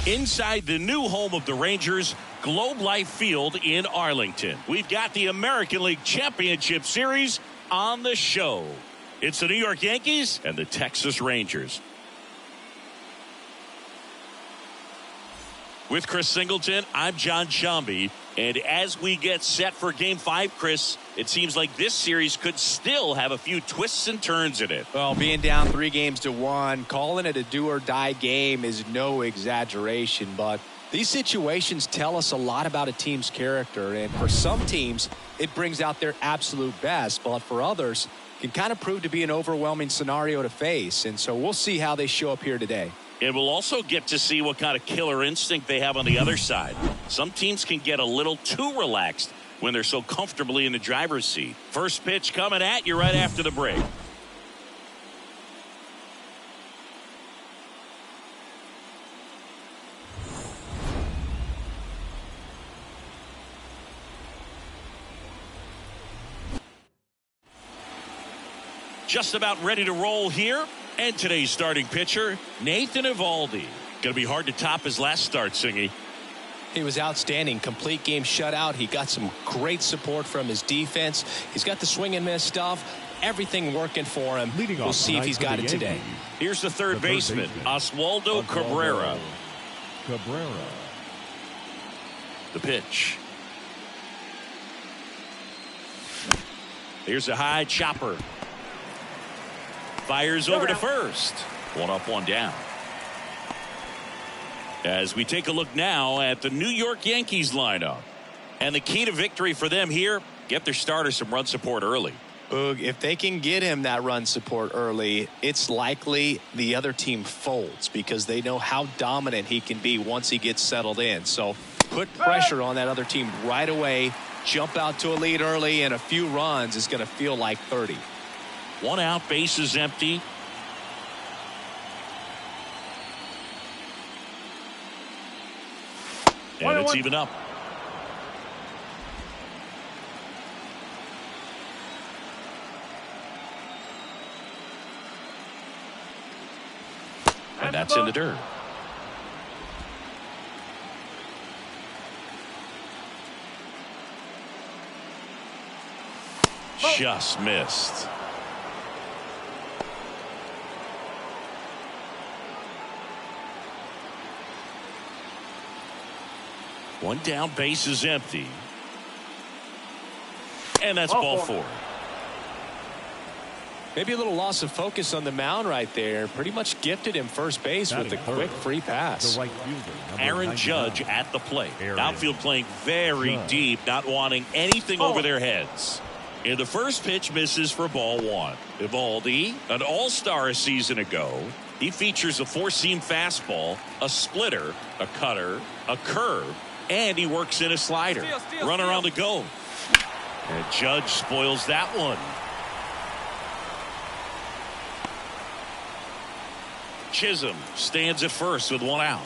Inside the new home of the Rangers, Globe Life Field in Arlington, we've got the American League Championship Series on the show. It's the New York Yankees and the Texas Rangers. With Chris Singleton, I'm John Shambi. And as we get set for Game 5, Chris, it seems like this series could still have a few twists and turns in it. Well, being down 3-1, calling it a do-or-die game is no exaggeration. But these situations tell us a lot about a team's character. And for some teams, it brings out their absolute best. But for others, it can kind of prove to be an overwhelming scenario to face. And so we'll see how they show up here today. And we'll also get to see what kind of killer instinct they have on the other side. Some teams can get a little too relaxed when they're so comfortably in the driver's seat. First pitch coming at you right after the break. Just about ready to roll here. And today's starting pitcher, Nathan Eovaldi. Going to be hard to top his last start, Singy. He was outstanding. Complete game shutout. He got some great support from his defense. He's got the swing and miss stuff. Everything working for him. We'll see if he's got it today. Here's the third baseman, Oswaldo Cabrera. The pitch. Here's a high chopper. Fires over to first. One up, one down. As we take a look now at the New York Yankees lineup. And the key to victory for them here, get their starter some run support early. Boog, if they can get him that run support early, it's likely the other team folds because they know how dominant he can be once he gets settled in. So put pressure on that other team right away. Jump out to a lead early, and a few runs is going to feel like 30. One out, base is empty. And it's even up. And that's in the dirt. Just missed. One down, base is empty. And that's ball four. Maybe a little loss of focus on the mound right there. Pretty much gifted him first base with a quick free pass. Aaron Judge at the plate. Outfield playing very deep, not wanting anything over their heads. And the first pitch misses for ball one. Eovaldi, an all-star a season ago. He features a four-seam fastball, a splitter, a cutter, a curve, and he works in a slider. Runner on the go. And Judge spoils that one. Chisholm stands at first with one out.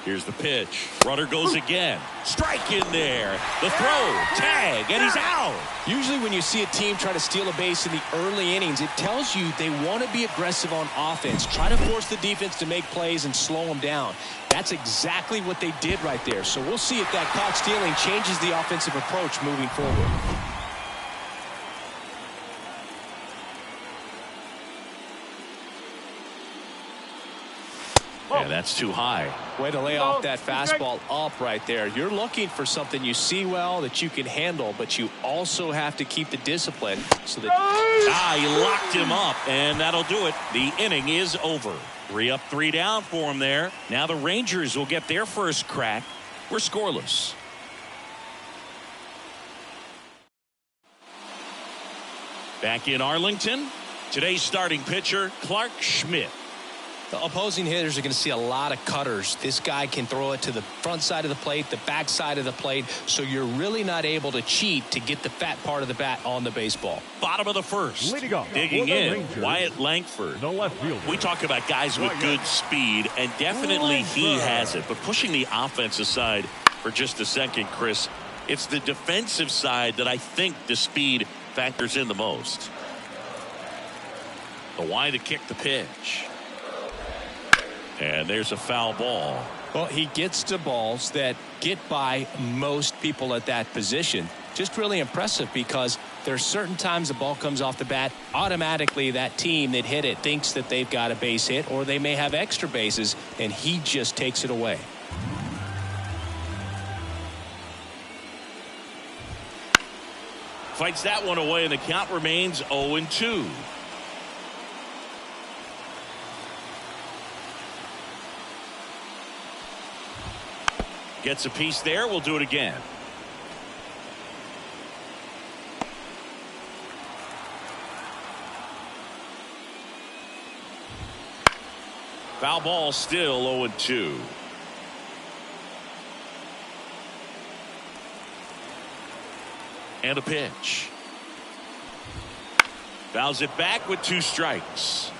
Here's the pitch. Runner goes again. Strike in there. The throw. Tag. And he's out. Usually when you see a team try to steal a base in the early innings, it tells you they want to be aggressive on offense. Try to force the defense to make plays and slow them down. That's exactly what they did right there. So we'll see if that caught stealing changes the offensive approach moving forward. And that's too high. Way to lay off that fastball up right there. You're looking for something you see well that you can handle, but you also have to keep the discipline so that he locked him up, and that'll do it. The inning is over. 3 up, 3 down for him there. Now the Rangers will get their first crack. We're scoreless. Back in Arlington, today's starting pitcher, Clark Schmidt. The opposing hitters are going to see a lot of cutters. This guy can throw it to the front side of the plate, the back side of the plate, so you're really not able to cheat to get the fat part of the bat on the baseball. Bottom of the first. Digging in, Wyatt Langford. We talk about guys with good speed, and definitely he has it. But pushing the offensive side for just a second, Chris, it's the defensive side that I think the speed factors in the most. The wide to kick the pitch. And there's a foul ball. Well, he gets to balls that get by most people at that position. Just really impressive because there's certain times the ball comes off the bat, automatically that team that hit it thinks that they've got a base hit or they may have extra bases, and he just takes it away. Fights that one away, and the count remains 0-2. Gets a piece there. We'll do it again. Foul ball, still 0-2. And a pitch. Fouls it back with 2 strikes.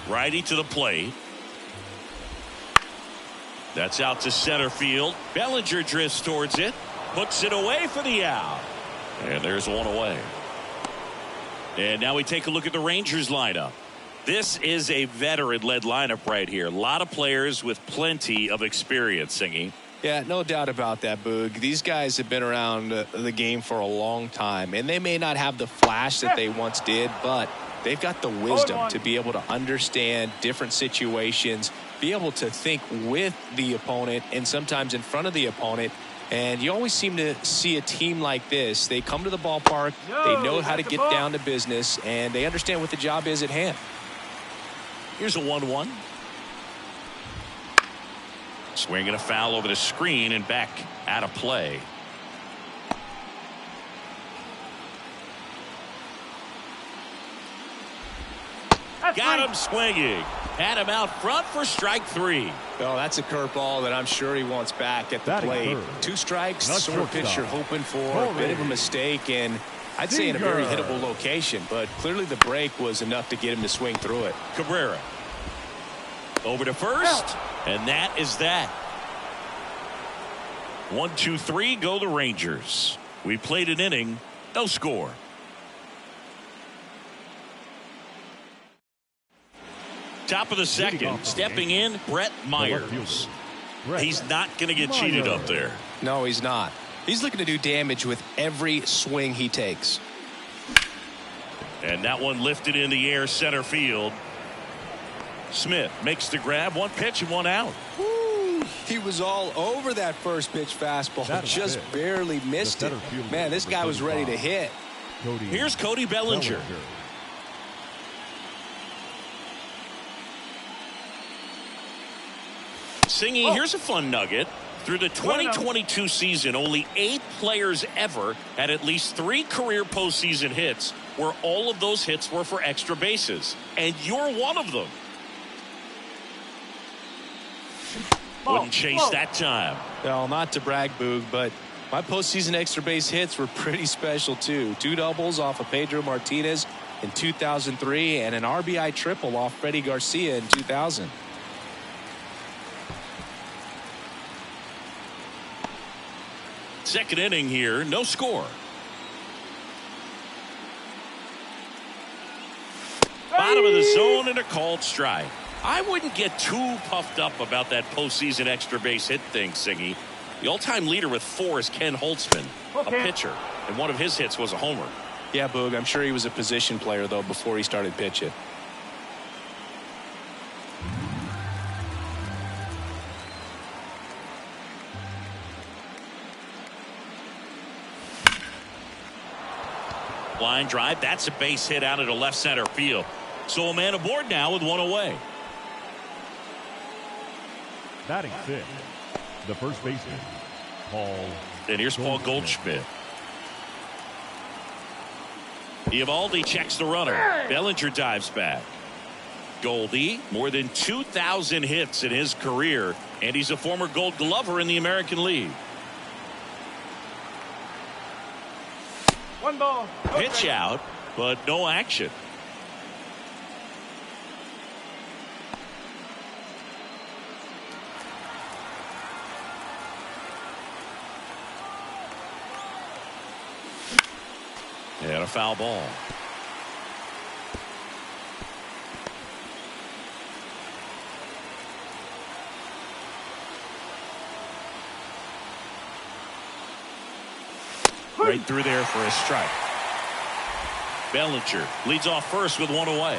Righty to the plate. That's out to center field. Bellinger drifts towards it. Hooks it away for the out. And there's one away. And now we take a look at the Rangers lineup. This is a veteran-led lineup right here. A lot of players with plenty of experience, Singy. Yeah, no doubt about that, Boog. These guys have been around the game for a long time, and they may not have the flash that they once did, but they've got the wisdom to be able to understand different situations, be able to think with the opponent and sometimes in front of the opponent. And you always seem to see a team like this. They come to the ballpark, they know how to get down to business, and they understand what the job is at hand. Here's a 1-1. Swinging a foul over the screen and back out of play. Got him swinging. Had him out front for strike 3. Well, that's a curveball that I'm sure he wants back at the plate. 2 strikes, the sort of pitch you're hoping for. A bit of a mistake, and I'd say in a very hittable location, but clearly the break was enough to get him to swing through it. Cabrera over to first, and that is that. 1, 2, 3 go the Rangers. We played an inning, no score. Top of the second, stepping in, Brett Myers. He's not going to get cheated up there. No, he's not. He's looking to do damage with every swing he takes. And that one lifted in the air, center field. Smith makes the grab, 1 pitch and 1 out. Woo, he was all over that first pitch fastball, just barely missed it. Man, this guy was ready to hit. Here's Cody Bellinger. Singy, here's a fun nugget. Through the 2022 season, only 8 players ever had at least 3 career postseason hits, where all of those hits were for extra bases. And you're one of them. Wouldn't chase that time. Well, not to brag, Boog, but my postseason extra base hits were pretty special, too. 2 doubles off of Pedro Martinez in 2003 and an RBI triple off Freddie Garcia in 2000. Second inning here, no score. Bottom of the zone and a called strike. I wouldn't get too puffed up about that postseason extra base hit thing, Singy. The all-time leader with 4 is Ken Holtzman, a pitcher, and one of his hits was a homer. Yeah, Boog, I'm sure he was a position player, though, before he started pitching. Line drive, that's a base hit out into left center field. So a man aboard now with 1 away. Batting 5th, the first baseman, Paul. And here's Paul Goldschmidt. Eovaldi checks the runner. Bellinger dives back. Goldie, more than 2,000 hits in his career, and he's a former Gold Glover in the American League. 1 ball. Pitch out, but no action. And a foul ball. Right through there for a strike. Bellinger leads off first with one away.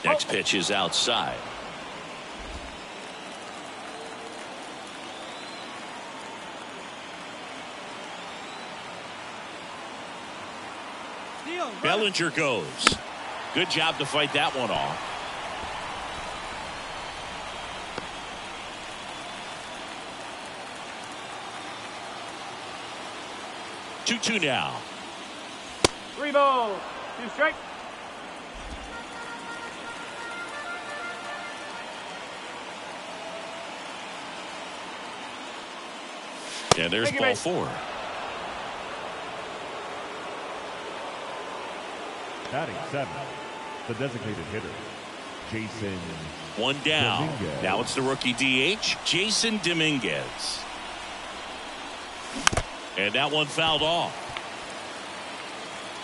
Next pitch is outside. Bellinger goes. Good job to fight that one off. Two now. 3 balls, 2 strikes. And there's ball 4. Batting 7, the designated hitter, Jason. One down. Dominguez. Now it's the rookie DH, Jason Dominguez. And that one fouled off.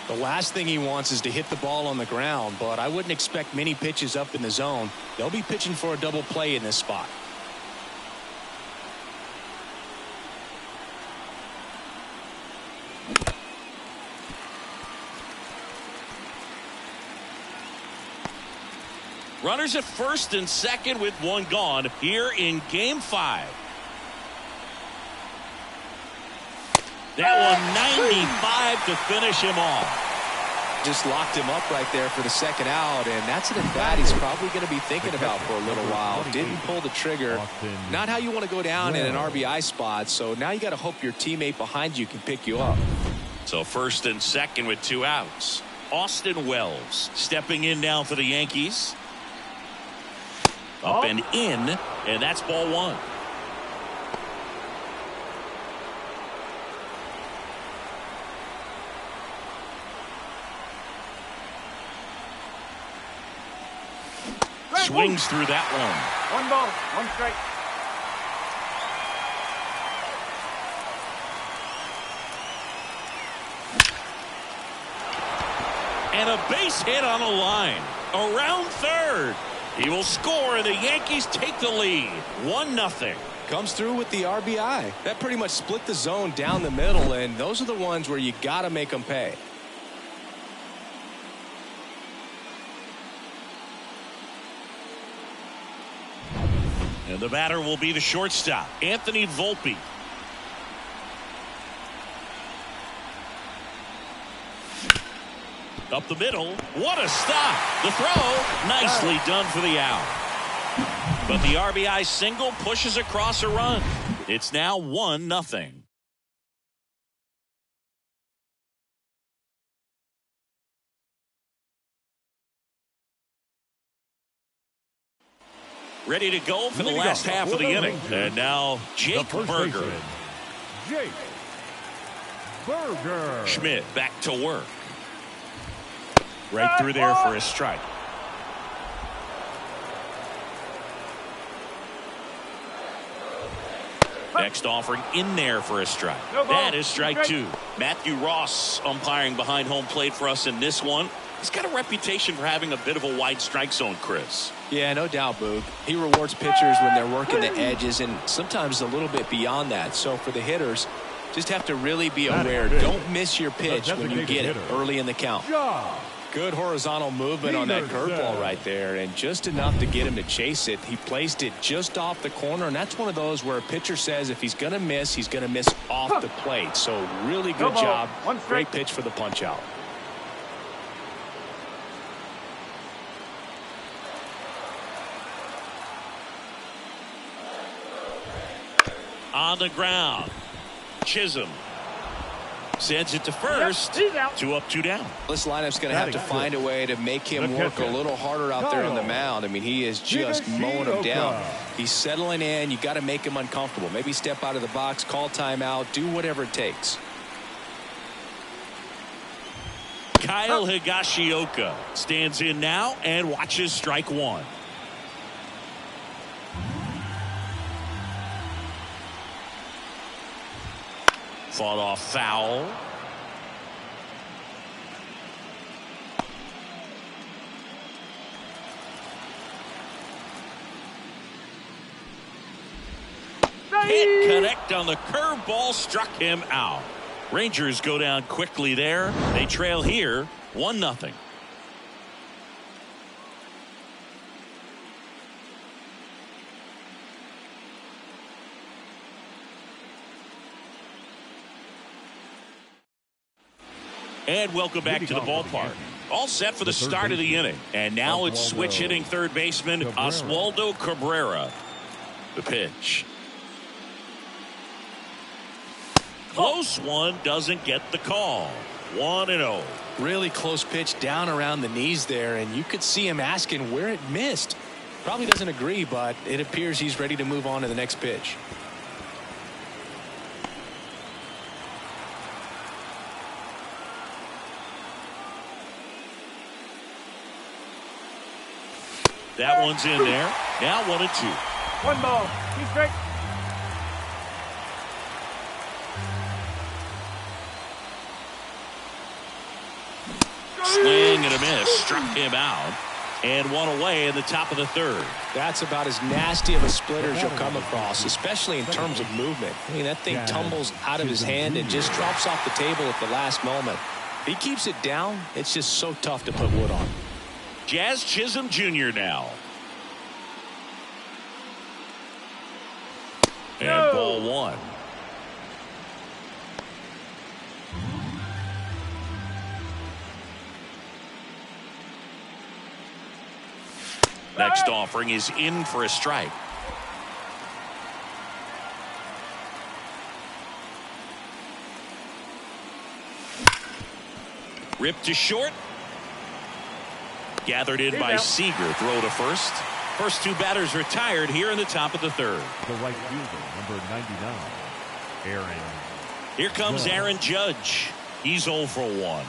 The last thing he wants is to hit the ball on the ground, but I wouldn't expect many pitches up in the zone. They'll be pitching for a double play in this spot. Runners at first and second with one gone here in game 5. That one 95 to finish him off. Just locked him up right there for the second out, and that's an at-bat he's probably going to be thinking about for a little while. Didn't pull the trigger. Not how you want to go down in an RBI spot, so now you got to hope your teammate behind you can pick you up. So first and second with 2 outs. Austin Wells stepping in now for the Yankees. Up and in, and that's ball 1. Swings through that one. 1 ball, 1 strike. And a base hit on a line. Around third. He will score, and the Yankees take the lead. 1-0. Comes through with the RBI. That pretty much split the zone down the middle, and those are the ones where you got to make them pay. And the batter will be the shortstop, Anthony Volpe. Up the middle. What a stop. The throw. Nicely done for the out. But the RBI single pushes across a run. It's now 1-0. Ready to go for the last half of the inning. And now Jake Burger. Jake Burger. Schmidt back to work. Right through there for a strike. Next offering in there for a strike. That is strike 2. Matthew Ross umpiring behind home plate for us in this one. He's got a reputation for having a bit of a wide strike zone, Chris. Yeah, no doubt, Boog. He rewards pitchers when they're working the edges and sometimes a little bit beyond that. So for the hitters, just have to really be aware. Don't miss your pitch when you get it early in the count. Good horizontal movement on that curveball right there, and just enough to get him to chase it. He placed it just off the corner, and that's one of those where a pitcher says if he's going to miss, he's going to miss off the plate. So really good job. Great pitch for the punch out. On the ground. Chisholm sends it to first. 2 up, 2 down. This lineup's going to have to find a way to make him work a little harder out there on the mound. I mean, he is just mowing him down. He's settling in. You got to make him uncomfortable. Maybe step out of the box, call timeout, do whatever it takes. Kyle Higashioka stands in now and watches strike 1. Fought off foul. Can't connect on the curveball, struck him out. Rangers go down quickly there. They trail here 1-0. And welcome back to the ballpark. All set for the start of the inning. And now it's switch hitting third baseman Oswaldo Cabrera. The pitch. Close one, doesn't get the call. 1-0. Really close pitch down around the knees there, and you could see him asking where it missed. Probably doesn't agree, but it appears he's ready to move on to the next pitch. That one's in there. Now 1-2. 1 ball. 2 strikes. Swing and a miss. Struck him out. And one away in the top of the third. That's about as nasty of a splitter as you'll come across, especially in terms of movement. I mean, that thing tumbles out of his hand and just drops off the table at the last moment. If he keeps it down, it's just so tough to put wood on. Jazz Chisholm Jr. now. And ball one. Next offering is in for a strike. Ripped to short. Gathered in by Seager. Throw to first. First two batters retired here in the top of the third. The right fielder, number 99, Aaron. Here comes Aaron Judge. He's 0 for 1.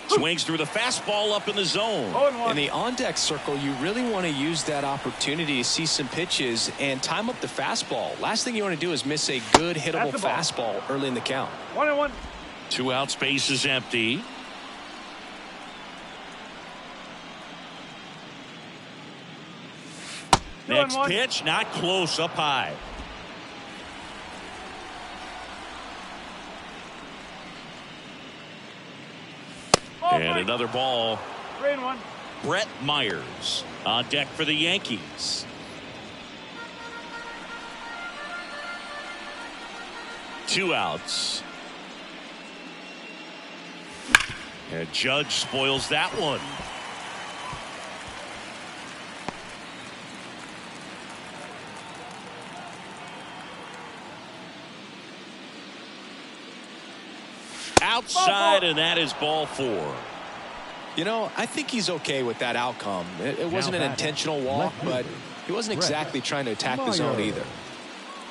Swings through the fastball up in the zone. In the on-deck circle, you really want to use that opportunity to see some pitches and time up the fastball. Last thing you want to do is miss a good hittable fastball early in the count. 1-1. 2 out, space is empty. Next pitch, not close, up high. And another ball. 3-1. Brett Myers on deck for the Yankees. Two outs. And Judge spoils that one. Outside, and that is ball 4. You know, I think he's okay with that outcome. It wasn't an intentional walk, but he wasn't exactly trying to attack the zone either.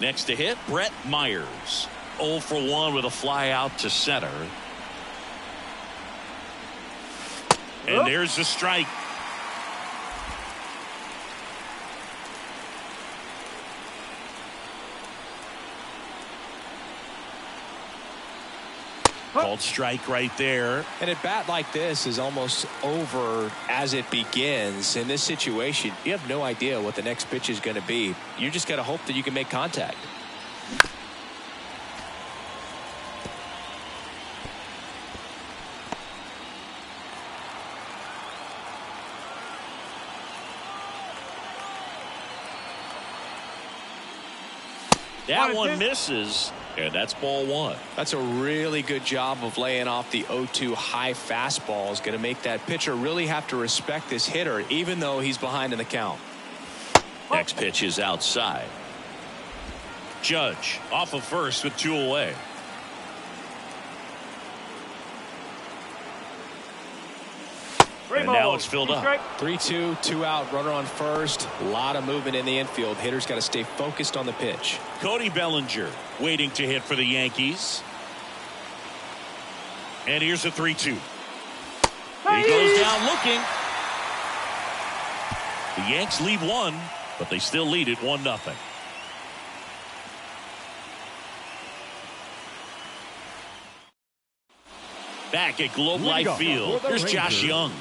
Next to hit, Brett Myers. 0 for 1 with a fly out to center. And there's the strike. Called strike right there. And a bat like this is almost over as it begins. In this situation, you have no idea what the next pitch is going to be. You just got to hope that you can make contact. That one misses. And that's ball 1. That's a really good job of laying off the 0-2 high fastball. Is going to make that pitcher really have to respect this hitter, even though he's behind in the count. Next pitch is outside. Judge off of first with 2 away. And now it's filled up. 3-2, 2 out, runner on first. A lot of movement in the infield. Hitters got to stay focused on the pitch. Cody Bellinger waiting to hit for the Yankees. And here's a 3-2. He goes down looking. The Yanks lead one, but they still lead it 1-0. Back at Globe Life Field, here's Josh Young.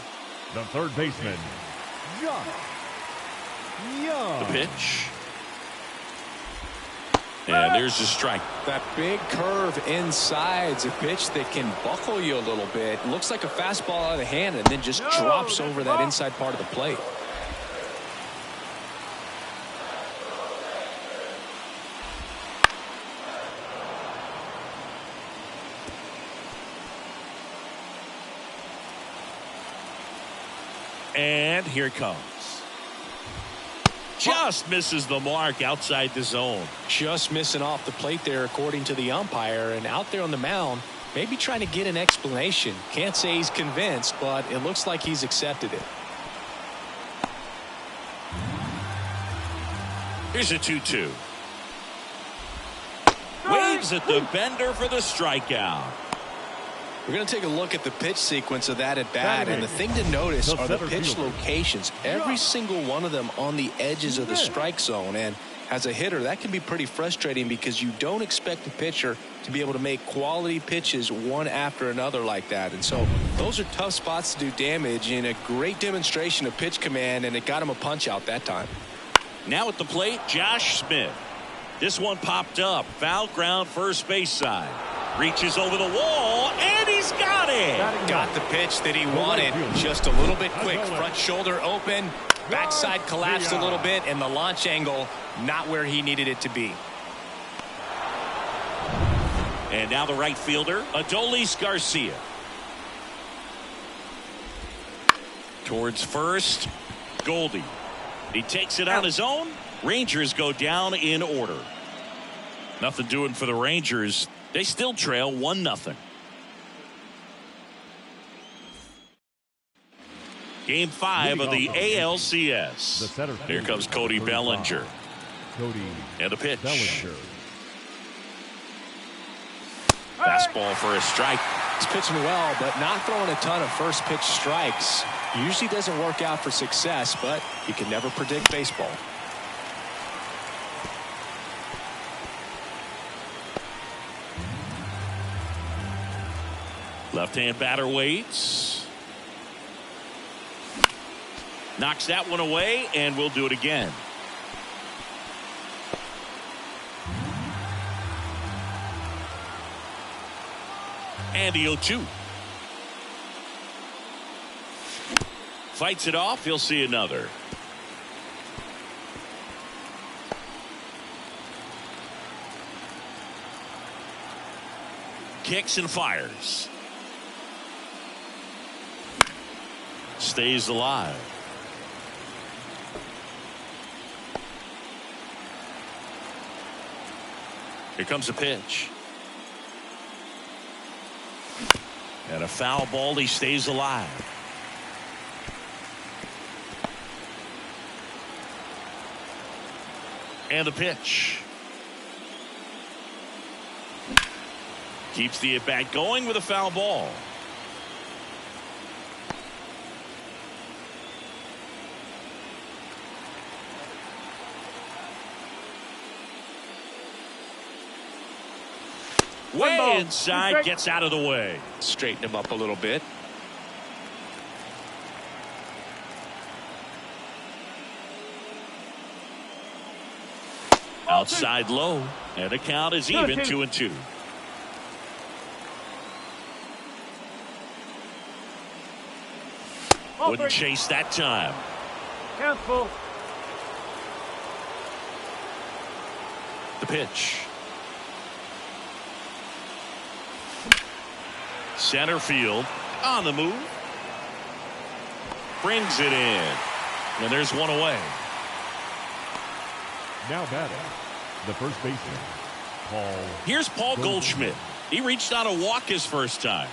The third baseman, Josh Young. The pitch. And there's the strike. That big curve inside's a pitch that can buckle you a little bit. Looks like a fastball out of the hand and then just drops over that inside part of the plate. And here it comes. Just misses the mark outside the zone. Just missing off the plate there, according to the umpire. And out there on the mound, maybe trying to get an explanation. Can't say he's convinced, but it looks like he's accepted it. Here's a 2-2. Waves at the bender for the strikeout. We're going to take a look at the pitch sequence of that at bat, and the thing to notice are the pitch locations. Every single one of them on the edges of the strike zone, and as a hitter, that can be pretty frustrating because you don't expect the pitcher to be able to make quality pitches one after another like that. And so those are tough spots to do damage, and a great demonstration of pitch command, and it got him a punch out that time. Now at the plate, Josh Smith. This one popped up. Foul ground first base side. Reaches over the wall, and he's got it. Got the pitch that he wanted. Just a little bit quick. Front shoulder open. Backside collapsed a little bit, and the launch angle not where he needed it to be. And now the right fielder, Adolis Garcia. Towards first, Goldie. He takes it on his own. Rangers go down in order. Nothing doing for the Rangers. They still trail 1-0. Game 5 of the ALCS. Here comes Cody Bellinger. And a pitch. Fastball for a strike. He's pitching well, but not throwing a ton of first pitch strikes. Usually doesn't work out for success, but you can never predict baseball. Left-hand batter waits. Knocks that one away, and we'll do it again. And the 0-2. Fights it off. He'll see another. Kicks and fires. Stays alive. Here comes a pitch. And a foul ball. He stays alive. And the pitch. Keeps the at-bat going with a foul ball. Way inside, gets out of the way. Straighten him up a little bit. Outside low, and the count is even 2-2. Wouldn't chase that time. Careful. The pitch. Center field on the move. Brings it in. And there's one away. Now batting, the first baseman, Paul. Here's Paul Goldschmidt. He reached out a walk his first time.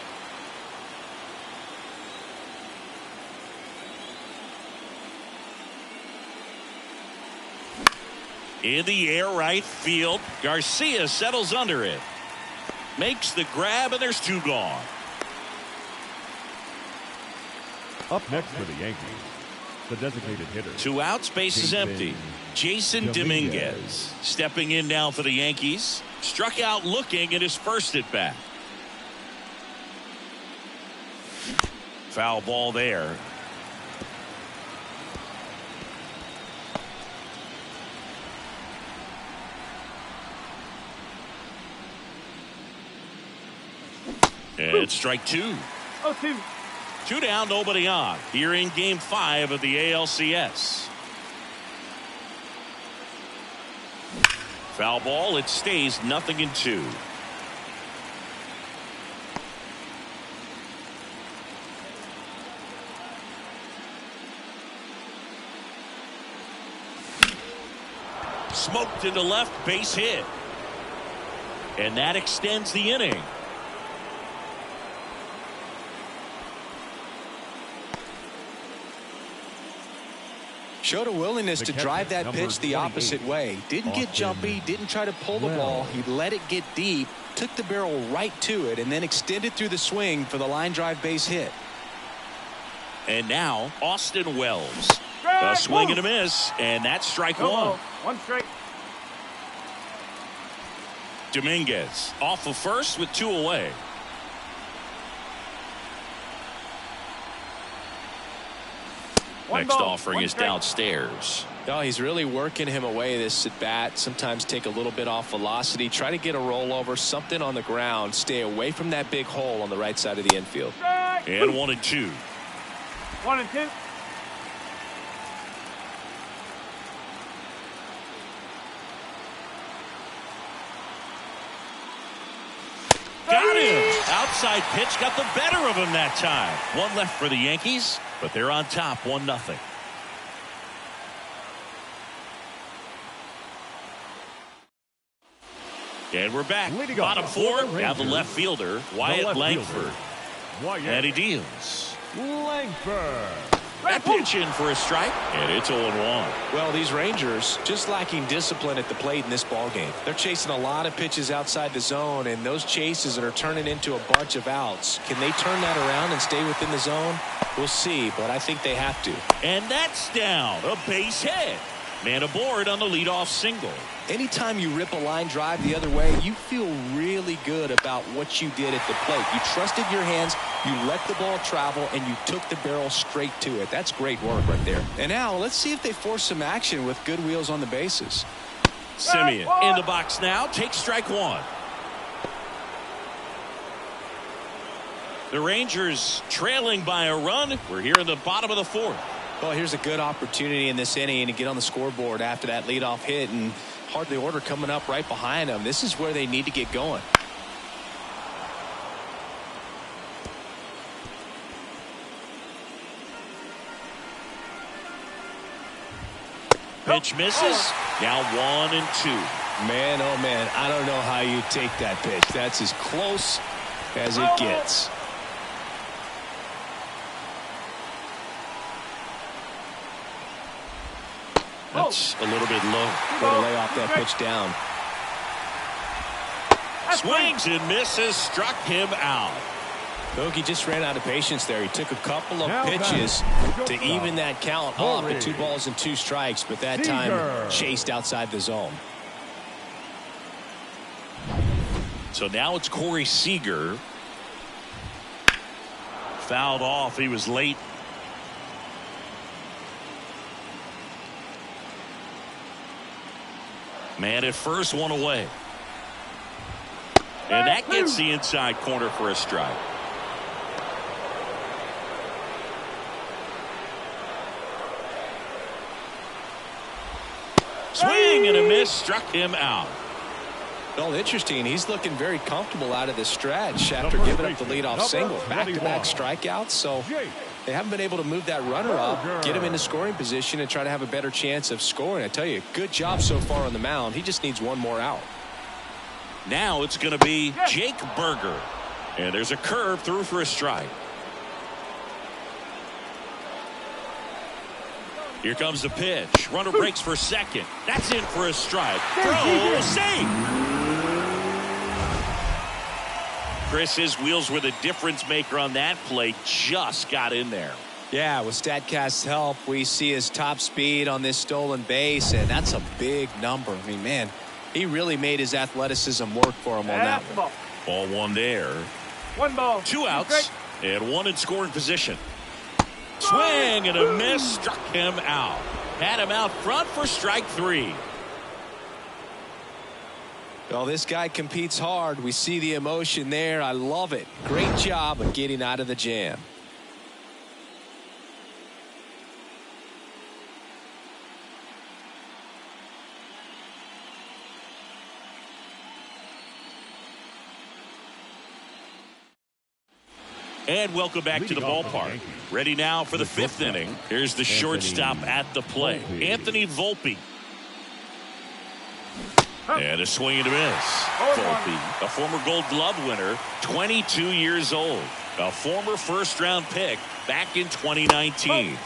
In the air right field. Garcia settles under it. Makes the grab, and there's two gone. Up next for the Yankees, The designated hitter. 2 outs, base is empty. Jason Dominguez stepping in now for the Yankees. Struck out looking at his first at bat. Foul ball there. And it's strike 2. 0-2. 2 down, nobody on. Here in Game 5 of the ALCS. Foul ball. It stays 0-2. Smoked into left, base hit. And that extends the inning. Showed a willingness to drive that pitch the opposite way. Didn't get jumpy, didn't try to pull the ball. He let it get deep, took the barrel right to it, and then extended through the swing for the line drive base hit. And now Austin Wells. A swing and a miss, and that's strike 1. 1 strike. Dominguez off of first with 2 away. Next offering is downstairs. Oh, he's really working him away this at bat. Sometimes take a little bit off velocity. Try to get a rollover, something on the ground. Stay away from that big hole on the right side of the infield. And 1-2. 1-2. Got him. Outside pitch got the better of him that time. 1 left for the Yankees, but they're on top 1-0. And we're back. Bottom 4. Now the left fielder, Wyatt Langford. And he deals. Langford. That pitch in for a strike, and it's 0-1. Well, these Rangers just lacking discipline at the plate in this ball game. They're chasing a lot of pitches outside the zone, and those chases are turning into a bunch of outs. Can they turn that around and stay within the zone? We'll see, but I think they have to. And that's down. A base hit. Man aboard on the leadoff single. Anytime you rip a line drive the other way, you feel really good about what you did at the plate. You trusted your hands, you let the ball travel, and you took the barrel straight to it. That's great work right there. And now let's see if they force some action with good wheels on the bases. Simeon in the box now. Takes strike 1. The Rangers trailing by a run. We're here in the bottom of the 4th. Well, here's a good opportunity in this inning to get on the scoreboard after that leadoff hit, and hardly order coming up right behind them. This is where they need to get going. Pitch misses. Now 1-2. Man, oh man, I don't know how you take that pitch. That's as close as it gets. That's a little bit low. Way to lay off that pitch down. Swings and misses. Struck him out. Bogey just ran out of patience there. He took a couple of pitches to even that count up at 2 balls and 2 strikes, but that time chased outside the zone. So now it's Corey Seager. Fouled off. He was late. Man at first, 1 away. And that gets the inside corner for a strike. Swing and a miss. Struck him out. Well, interesting. He's looking very comfortable out of the stretch after giving up the leadoff single. Back-to-back strikeouts, so they haven't been able to move that runner up, get him into scoring position, and try to have a better chance of scoring. I tell you, good job so far on the mound. He just needs 1 more out. Now it's going to be Jake Berger. And there's a curve through for a strike. Here comes the pitch. Runner breaks for second. That's in for a strike. Throw, safe. Chris, his wheels were the difference maker on that play. Just got in there. Yeah, with StatCast's help, we see his top speed on this stolen base, and that's a big number. I mean, man, he really made his athleticism work for him on that one. Ball one there. 1 ball. 2 outs and 1 in scoring position. Swing and a miss, struck him out. Had him out front for strike 3. Well, this guy competes hard. We see the emotion there. I love it. Great job of getting out of the jam. And welcome back to the ballpark. Ready now for the 5th inning. Here's the shortstop at the plate, Anthony Volpe. And a swing and a miss. Volpe, a former Gold Glove winner, 22 years old. A former first-round pick back in 2019.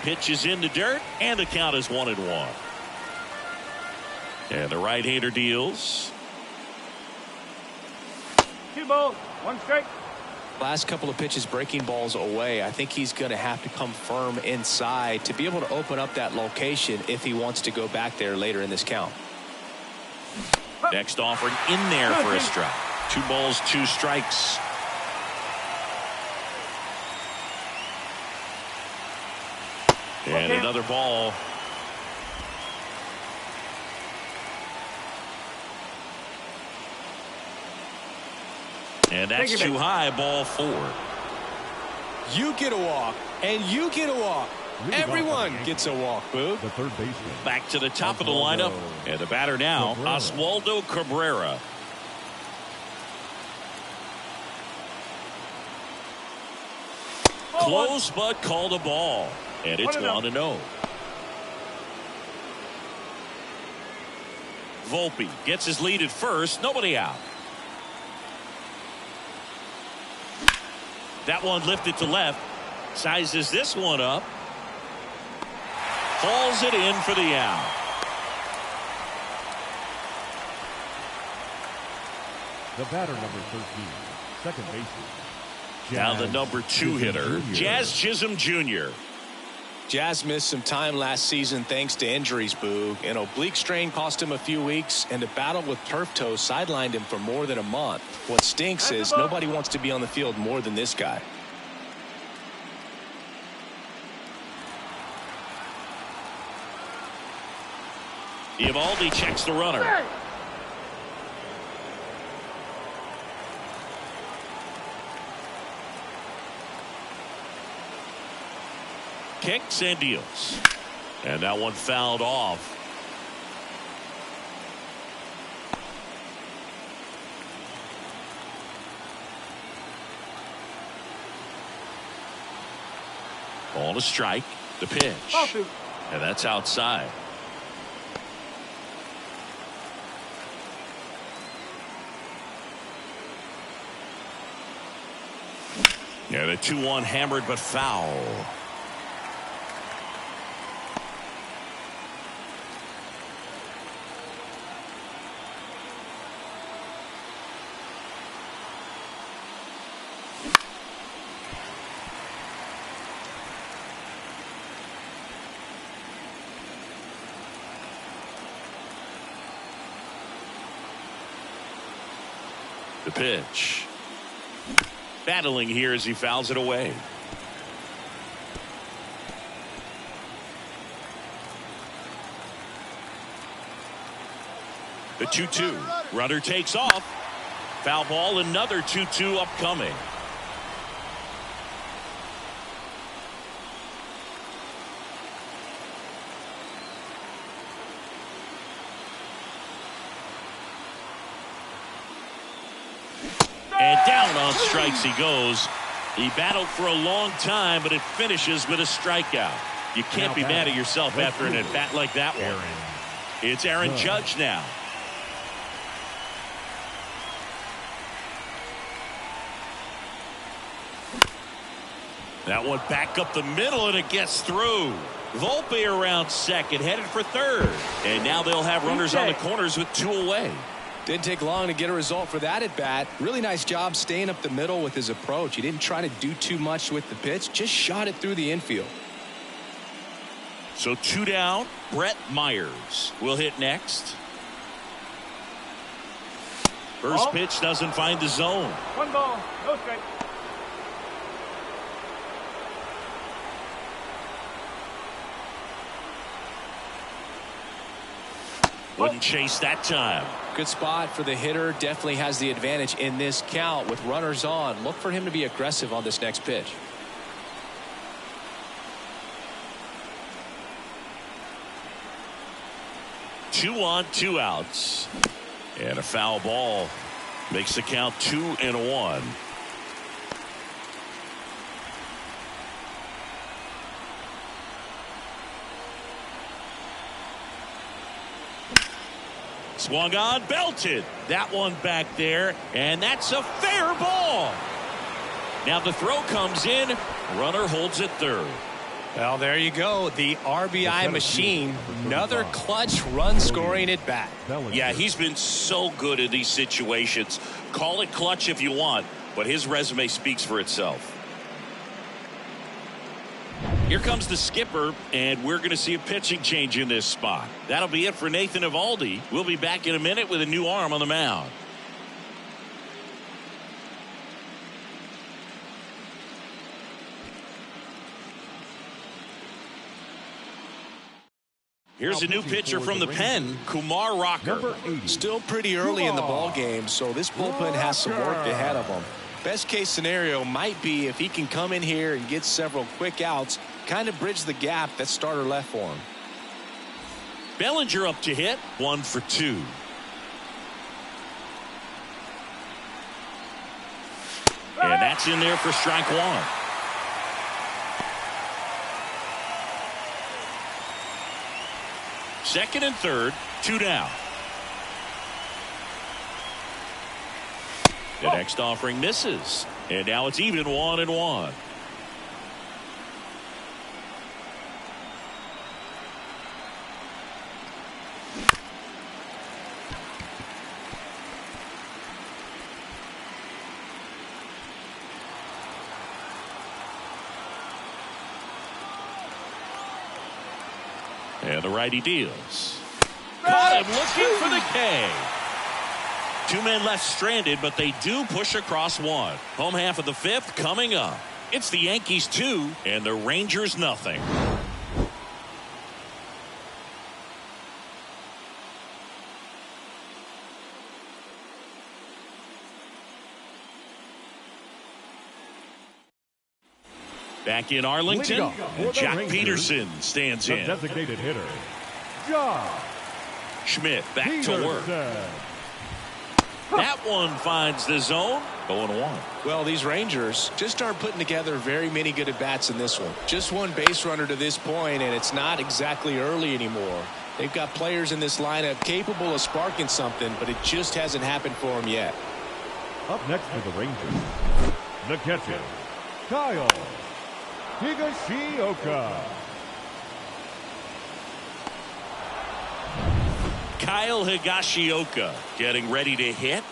Pitches in the dirt, and the count is 1-1. And the right-hander deals. 2 balls, 1 strike. Last couple of pitches breaking balls away. I think he's going to have to come firm inside to be able to open up that location if he wants to go back there later in this count. Next offering in there for a strike. 2 balls, 2 strikes. And another ball. And that's too high, ball 4. You get a walk, and you get a walk. Everyone gets a walk, Boog. The third baseman. Back to the top of the lineup. And the batter now, Oswaldo Cabrera. Close, but called a ball. And it's 1-0. Volpe gets his lead at first. Nobody out. That one lifted to left. Sizes this one up. Hauls it in for the out. The batter, number 13, second baseman. Now the number 2 hitter, Jazz Chisholm Jr. Jazz missed some time last season thanks to injuries, Boog. An oblique strain cost him a few weeks, and a battle with turf toe sidelined him for more than a month. What stinks is nobody wants to be on the field more than this guy. Eovaldi checks the runner. Kicks and deals. And that one fouled off. Ball to strike. The pitch. And that's outside. Yeah, the 2-1 hammered but foul. The pitch. Battling here as he fouls it away. The 2-2. Runner takes off. Foul ball, another 2-2 upcoming. And down on strikes he goes. He battled for a long time, but it finishes with a strikeout. You can't be mad at yourself after an at-bat like that one. It's Aaron Judge now. That one back up the middle, and it gets through. Volpe around second, headed for third. And now they'll have runners on the corners with 2 away. Didn't take long to get a result for that at bat. Really nice job staying up the middle with his approach. He didn't try to do too much with the pitch, just shot it through the infield. So 2 down. Brett Myers will hit next. First pitch doesn't find the zone. 1 ball, no strike. Wouldn't chase that time. Good spot for the hitter. Definitely has the advantage in this count with runners on. Look for him to be aggressive on this next pitch. Two on, 2 outs. And a foul ball makes the count 2-1. Swung on, belted. That one back there, and that's a fair ball. Now the throw comes in. Runner holds at third. Well, there you go. The RBI machine. Another clutch run scoring at bat. Yeah, he's been so good in these situations. Call it clutch if you want, but his resume speaks for itself. Here comes the skipper, and we're going to see a pitching change in this spot. That'll be it for Nathan Eovaldi. We'll be back in a minute with a new arm on the mound. Here's a new pitcher from the pen, Kumar Rocker. Still pretty early in the ball game, so this bullpen has some work ahead of him. Best case scenario might be if he can come in here and get several quick outs, kind of bridge the gap that starter left for him. Bellinger up to hit, 1 for 2. And that's in there for strike 1. Second and third, 2 down. The next offering misses. And now it's even 1-1. And the righty deals. Caught him looking for the K. 2 men left stranded, but they do push across 1. Home half of the 5th coming up. It's the Yankees 2 and the Rangers nothing. Back in Arlington, and Jack Peterson stands in. Designated hitter, Josh Schmidt back to work. That one finds the zone. 0-1. Well, these Rangers just aren't putting together very many good at-bats in this one. Just one base runner to this point, and it's not exactly early anymore. They've got players in this lineup capable of sparking something, but it just hasn't happened for them yet. Up next for the Rangers, the catcher, Kyle Higashioka. Kyle Higashioka getting ready to hit.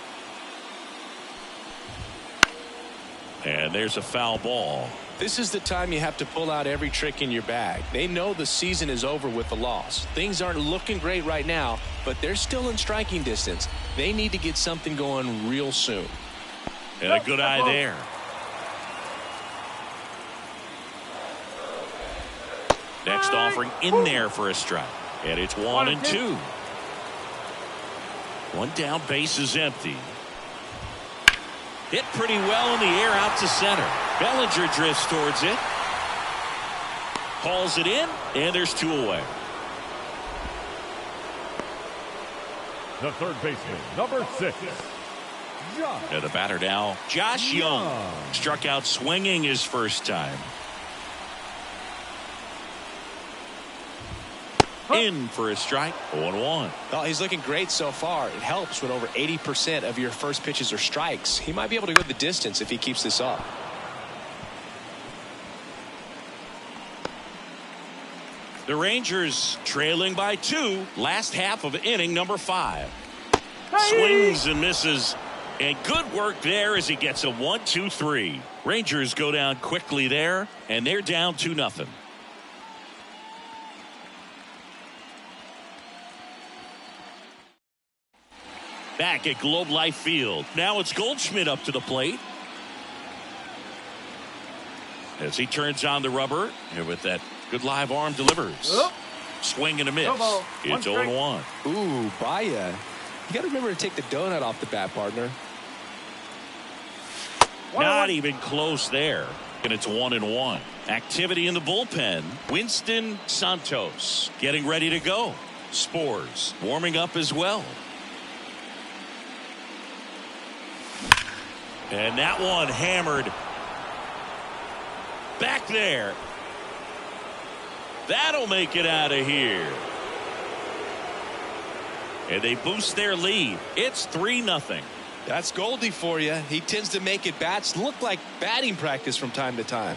And there's a foul ball. This is the time you have to pull out every trick in your bag. They know the season is over with the loss. Things aren't looking great right now, but they're still in striking distance. They need to get something going real soon. And a good eye there. Next offering in there for a strike. And it's 1-2. 1 down, base is empty. Hit pretty well in the air out to center. Bellinger drifts towards it. Hauls it in, and there's 2 away. The third baseman, number 6, Josh. And the batter now, Josh Young. Struck out swinging his first time. In for a strike. 0-1. Well, he's looking great so far. It helps when over 80% of your first pitches are strikes. He might be able to go the distance if he keeps this up. The Rangers trailing by 2. Last half of inning number 5. Swings and misses. And good work there as he gets a 1-2-3. Rangers go down quickly there, and they're down 2-0. Back at Globe Life Field. Now it's Goldschmidt up to the plate. As he turns on the rubber, and with that good live arm delivers. Swing and a miss. It's 0-1. Ooh, Baya. You got to remember to take the donut off the bat, partner. Not even close there. And it's 1-1. Activity in the bullpen. Winston Santos getting ready to go. Spores warming up as well. And that one hammered. Back there. That'll make it out of here. And they boost their lead. It's 3-0. That's Goldie for you. He tends to make it bats look like batting practice from time to time.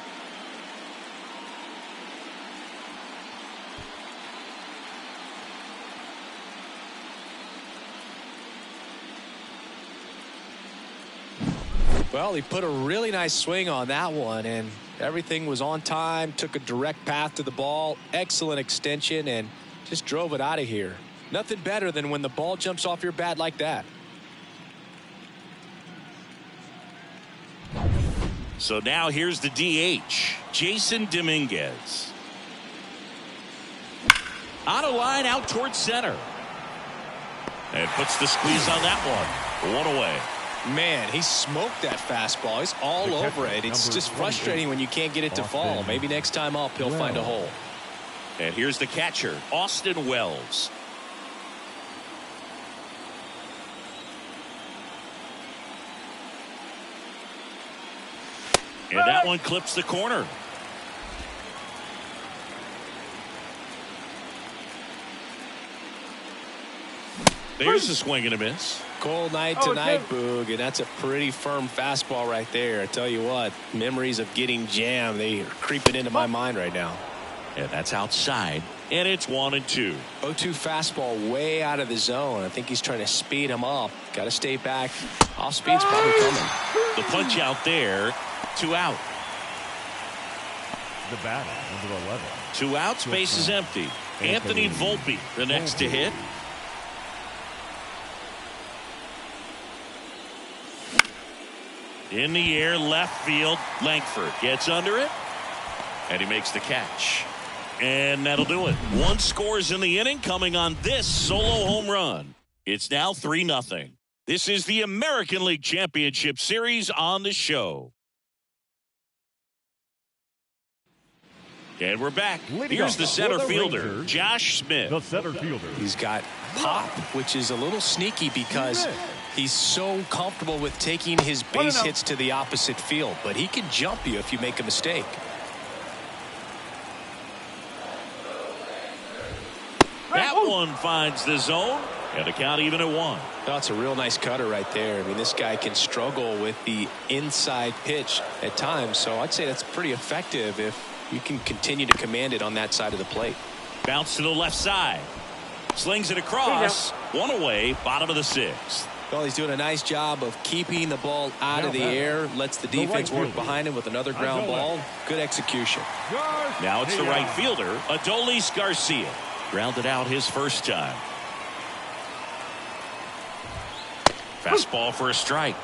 Well, he put a really nice swing on that one, and everything was on time, took a direct path to the ball, excellent extension, and just drove it out of here. Nothing better than when the ball jumps off your bat like that. So now here's the DH, Jason Dominguez. On a line out towards center. And puts the squeeze on that one. One away. Man, he smoked that fastball. He's all over it. It's just frustrating when you can't get it to fall. Maybe next time up he'll find a hole. And here's the catcher, Austin Wells. And that one clips the corner. There's a swing and a miss. Cold night tonight, Boog, and that's a pretty firm fastball right there. I tell you what, memories of getting jammed, they are creeping into my mind right now. And that's outside, and it's 1-2. 0-2 fastball way out of the zone. I think he's trying to speed him up. Got to stay back. Off speed's probably coming. The punch out there, 2 out. The batter, number 11. 2 outs, base is empty. Anthony Volpe, the next to hit. In the air, left field. Langford gets under it, and he makes the catch. And that'll do it. 1 scores in the inning coming on this solo home run. It's now 3-0. This is the American League Championship Series on the show. And we're back. Here's the center fielder, Josh Smith. The center fielder. He's got pop, which is a little sneaky because he's so comfortable with taking his base hits to the opposite field. But he can jump you if you make a mistake. That one finds the zone, and a count even at 1. That's a real nice cutter right there. I mean, this guy can struggle with the inside pitch at times, so I'd say that's pretty effective if you can continue to command it on that side of the plate. Bounce to the left side. Slings it across. 1 away, bottom of the 6th. Well, he's doing a nice job of keeping the ball out of the air. Lets the defense work behind him with another ground ball. Good execution. Now it's the right fielder, Adolis Garcia. Grounded out his first time. Fastball for a strike.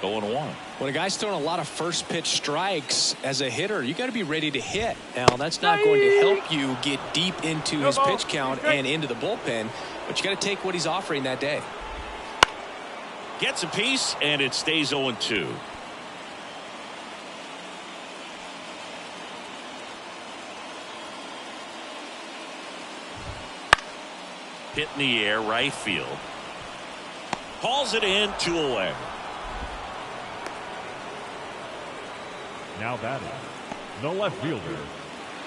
0-1. When a guy's throwing a lot of first pitch strikes as a hitter, you got to be ready to hit. Now, that's not going to help you get deep into his pitch count and into the bullpen, but you got to take what he's offering that day. Gets a piece, and it stays 0-2. Hit in the air, right field. Hauls it in, 2 away. Now batting, the left fielder.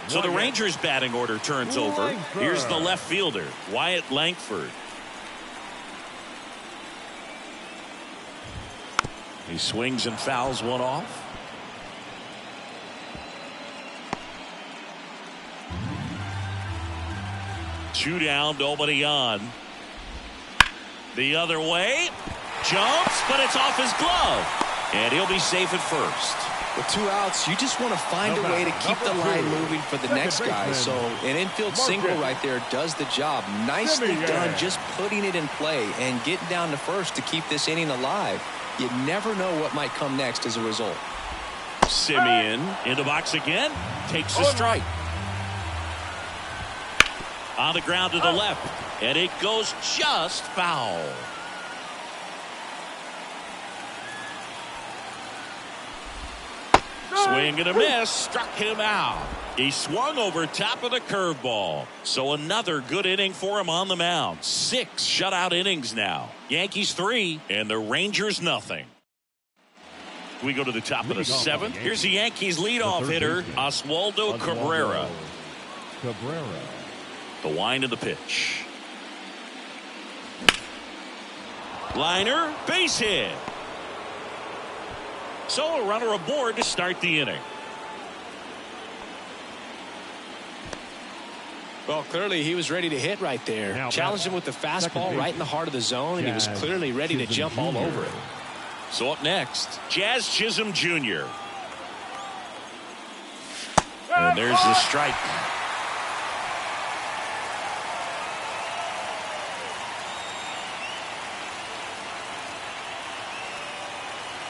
So the Rangers batting order turns over. Here's the left fielder, Wyatt Langford. He swings and fouls one off. Two down, nobody on. The other way. Jumps, but it's off his glove. And he'll be safe at first. With 2 outs, you just want to find a way to keep the line moving for the next guy. So an infield single right there does the job. Nicely done, just putting it in play and getting down to first to keep this inning alive. You never know what might come next as a result. Simeon in the box again. Takes a strike. On the ground to the left. And it goes just foul. Swing and a miss. Struck him out. He swung over top of the curveball. So another good inning for him on the mound. 6 shutout innings now. Yankees 3 and the Rangers nothing. We go to the top of the 7th. Here's the Yankees leadoff hitter, Oswaldo Cabrera. The wind of the pitch. Liner, base hit. So a runner aboard to start the inning. Well, clearly he was ready to hit right there. Now, challenged him with the fastball right in the heart of the zone, and he was clearly ready to jump all over it. So up next, Jazz Chisholm Jr. And there's the strike.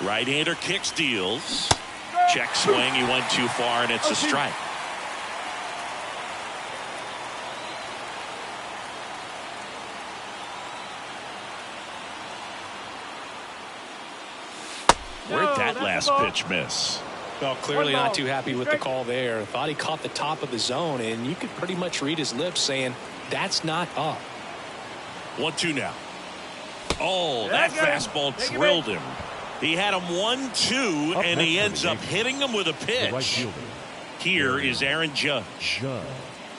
Right-hander kicks, deals. Check swing, he went too far, and it's a strike. Where'd that last pitch miss? Well, clearly not too happy with the call there. Thought he caught the top of the zone, and you could pretty much read his lips saying, that's not up. 1-2 now. Oh, that fastball drilled him. He had him 1-2, and he ends up hitting him with a pitch. Here is Aaron Judge.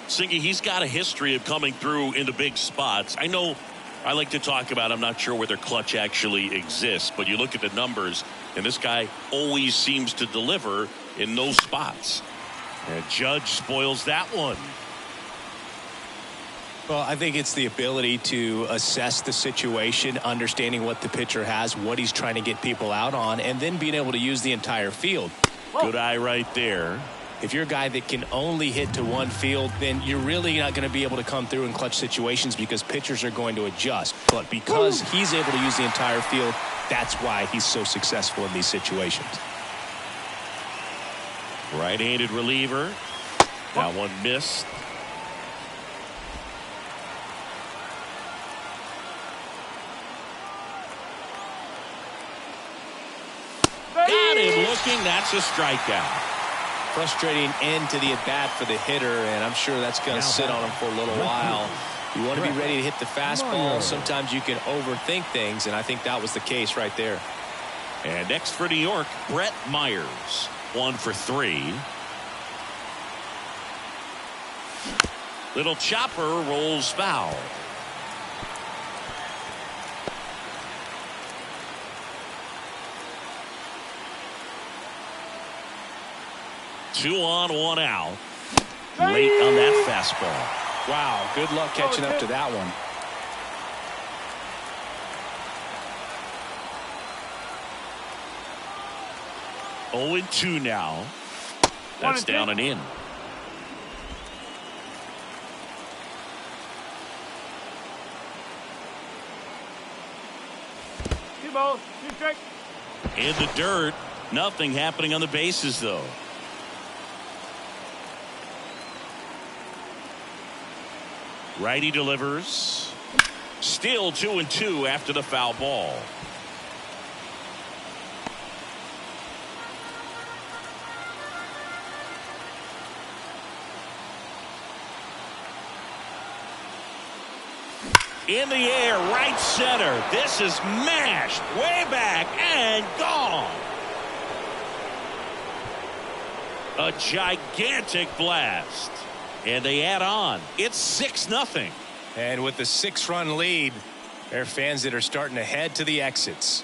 Singy, he's got a history of coming through into big spots. I know I like to talk about, I'm not sure whether clutch actually exists, but you look at the numbers, and this guy always seems to deliver in those spots. And Judge spoils that one. Well, I think it's the ability to assess the situation, understanding what the pitcher has, what he's trying to get people out on, and then being able to use the entire field. Good eye right there. If you're a guy that can only hit to one field, then you're really not going to be able to come through in clutch situations because pitchers are going to adjust. But because he's able to use the entire field, that's why he's so successful in these situations. Right-handed reliever. That one missed. Got him looking. That's a strikeout. Frustrating end to the at-bat for the hitter, and I'm sure that's going to sit on him for a little while. You want to be ready to hit the fastball. Sometimes you can overthink things, and I think that was the case right there. And next for New York, Brett Myers. 1 for 3. Little chopper rolls foul. Two on, 1 out. Late on that fastball. Wow, good luck catching up to that one. Oh, 2 now. That's down and in. Two balls, 2 strikes. In the dirt. Nothing happening on the bases, though. Righty delivers. Still 2-2 after the foul ball. In the air, right center. This is mashed way back and gone. A gigantic blast. And they add on. It's 6-0. And with the 6-run lead, there are fans that are starting to head to the exits.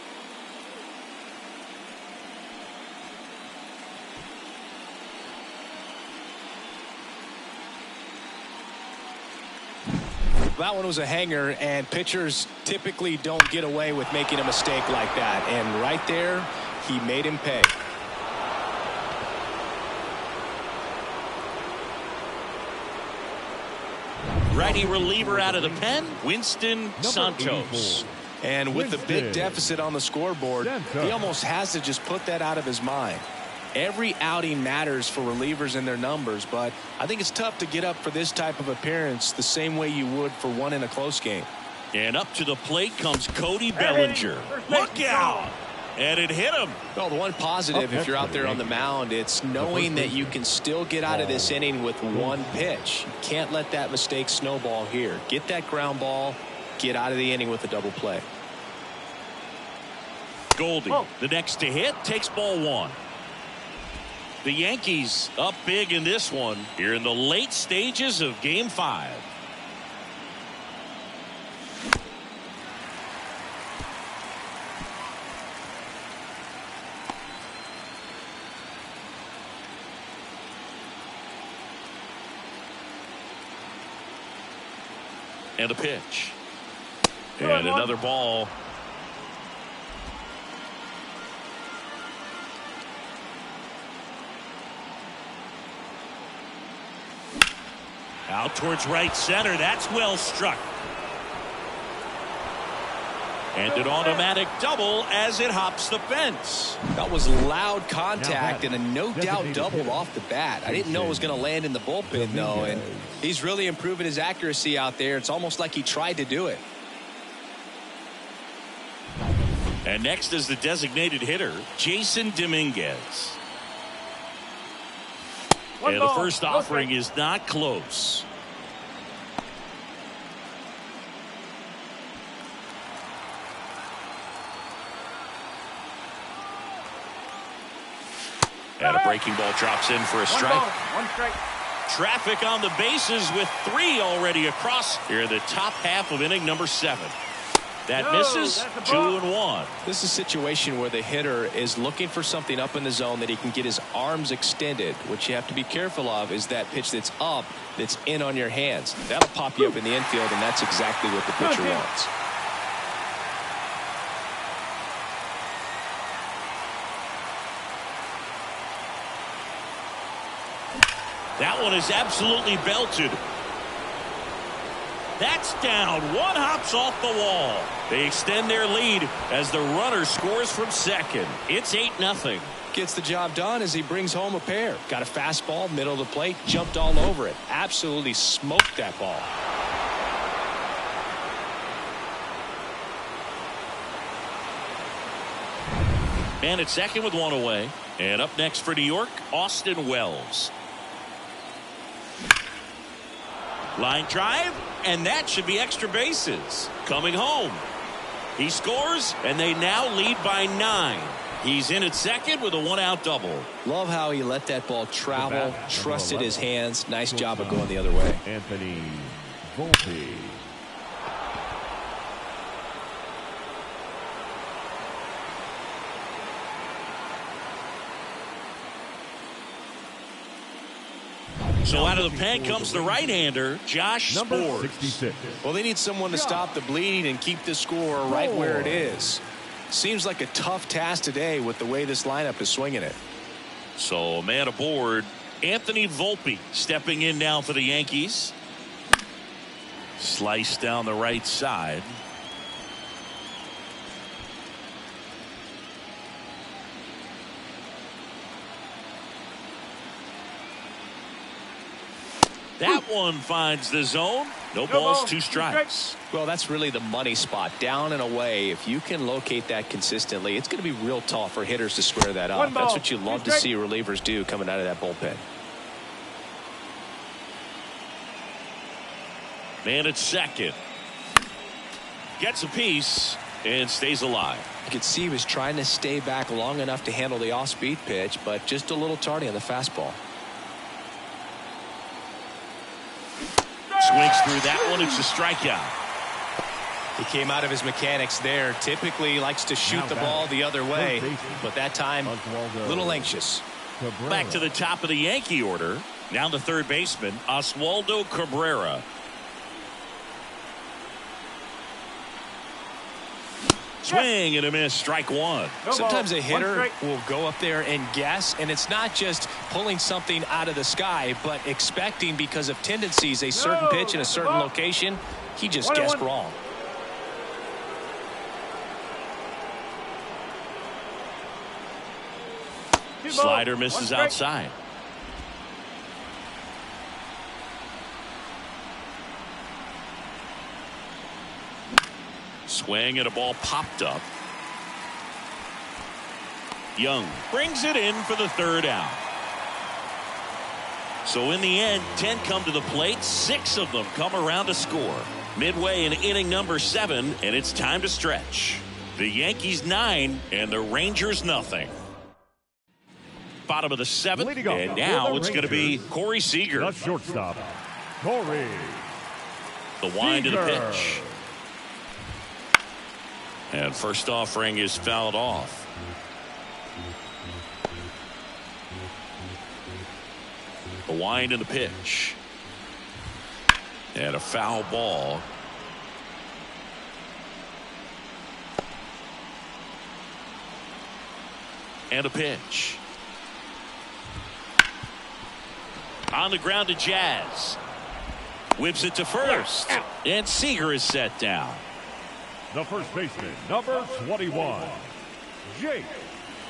That one was a hanger, and pitchers typically don't get away with making a mistake like that. And right there, he made him pay. Righty reliever out of the pen, Winston Santos. And with the big deficit on the scoreboard, he almost has to just put that out of his mind. Every outing matters for relievers and their numbers, but I think it's tough to get up for this type of appearance the same way you would for one in a close game. And up to the plate comes Cody Bellinger. Look out! And it hit him. Well, the one positive if you're out there on the mound, it's knowing that you can still get out of this inning with one pitch. You can't let that mistake snowball here. Get that ground ball, get out of the inning with a double play. Goldie, the next to hit, takes ball one. The Yankees up big in this one here in the late stages of Game 5. And a pitch. And another ball. Out towards right center. That's well struck. And an automatic double as it hops the fence. That was loud contact and a no doubt double off the bat. I didn't know it was going to land in the bullpen though, and he's really improving his accuracy out there. It's almost like he tried to do it. And next is the designated hitter, Jason Dominguez. And the first offering is not close. And a breaking ball drops in for a strike. One strike. Traffic on the bases with 3 already across here in the top half of inning number 7. That misses. 2-1. This is a situation where the hitter is looking for something up in the zone that he can get his arms extended. What you have to be careful of is that pitch that's up, that's in on your hands. That'll pop you up in the infield, and that's exactly what the pitcher wants. That one is absolutely belted. That's down. One hops off the wall. They extend their lead as the runner scores from second. It's 8-0. Gets the job done as he brings home a pair. Got a fastball, middle of the plate, jumped all over it. Absolutely smoked that ball. And at second with 1 away. And up next for New York, Austin Wells. Line drive, and that should be extra bases. Coming home. He scores, and they now lead by 9. He's in at second with a 1-out double. Love how he let that ball travel, trusted his hands. Nice job of going the other way. Anthony Volpe. So out of the pen comes the right-hander, Josh Sborz. 66. Well, they need someone to stop the bleeding and keep the score right where it is. Seems like a tough task today with the way this lineup is swinging it. So a man aboard, Anthony Volpe stepping in now for the Yankees. Slice down the right side. That one finds the zone. No balls, 2 strikes. Well, that's really the money spot, down and away. If you can locate that consistently, it's going to be real tough for hitters to square that up. That's what you love to see relievers do coming out of that bullpen. Man at second. Gets a piece and stays alive. You could see he was trying to stay back long enough to handle the off-speed pitch, but just a little tardy on the fastball. Swings through that one. It's a strikeout. He came out of his mechanics there. Typically likes to shoot the ball the other way, but that time a little anxious. Back to the top of the Yankee order. Now the third baseman, Oswaldo Cabrera. Swing and a miss, strike one. Sometimes a hitter 1 strike. will go up there and guess, and it's not just pulling something out of the sky, but expecting because of tendencies a certain pitch in a certain location. He just guessed wrong. Slider misses outside. Swing and a ball popped up. Young brings it in for the third out. So in the end, 10 come to the plate. 6 of them come around to score. Midway in inning number 7, and it's time to stretch. The Yankees 9 and the Rangers nothing. Bottom of the 7th, and now it's going to be Corey Seager. The shortstop, Corey. The wind to the Seager. pitch. And first offering is fouled off. The wind and the pitch. And a foul ball. And a pitch. On the ground to Jazz. Whips it to first. And Seager is set down. The first baseman, number 21, Jake.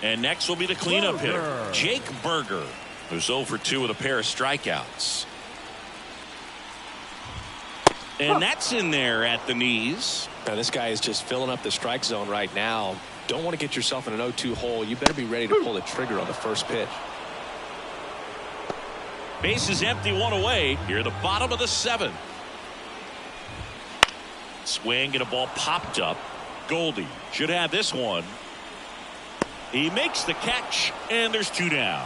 And next will be the cleanup hitter, Berger. Jake Berger, who's 0 for 2 with a pair of strikeouts. And that's in there at the knees. Now, this guy is just filling up the strike zone right now. Don't want to get yourself in an 0-2 hole. You better be ready to pull the trigger on the first pitch. Base is empty, 1 away. Here, the bottom of the 7th. Swing and a ball popped up. Goldie should have this one. He makes the catch, and there's 2 down.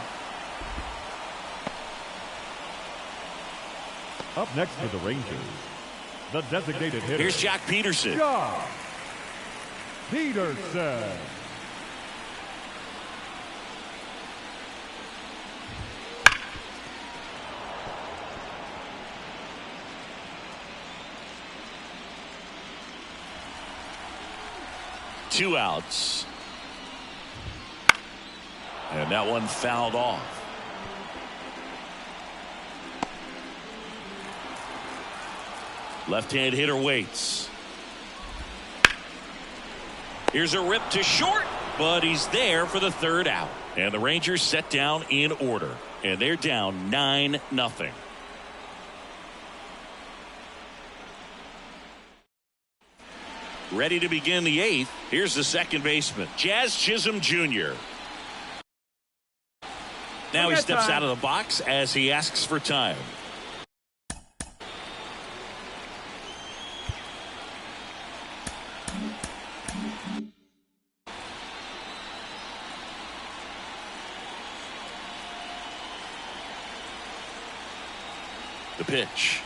Up next for the Rangers, the designated hitter. Here's Jack Peterson. Josh Peterson. Two outs. And that one fouled off. Left-hand hitter waits. Here's a rip to short, but he's there for the third out. And the Rangers set down in order. And they're down 9-0. Ready to begin the 8th. Here's the second baseman, Jazz Chisholm Jr. Now he steps out of the box as he asks for time. The pitch.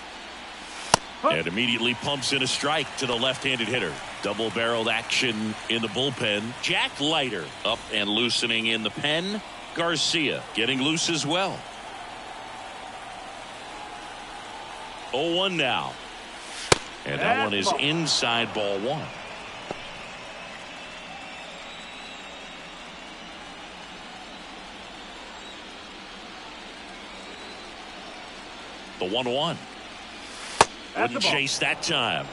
And immediately pumps in a strike to the left-handed hitter. Double-barreled action in the bullpen. Jack Leiter up and loosening in the pen. Garcia getting loose as well. 0-1 now. And that one is inside ball 1. The 1-1. Wouldn't chase that time.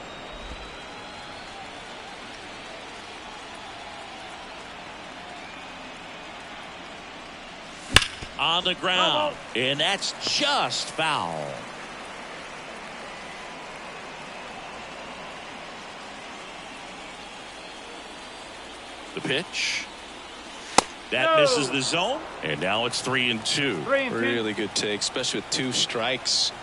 On the ground. And that's just foul. The pitch. That misses the zone. And now it's 3-2. Really good take, especially with 2 strikes.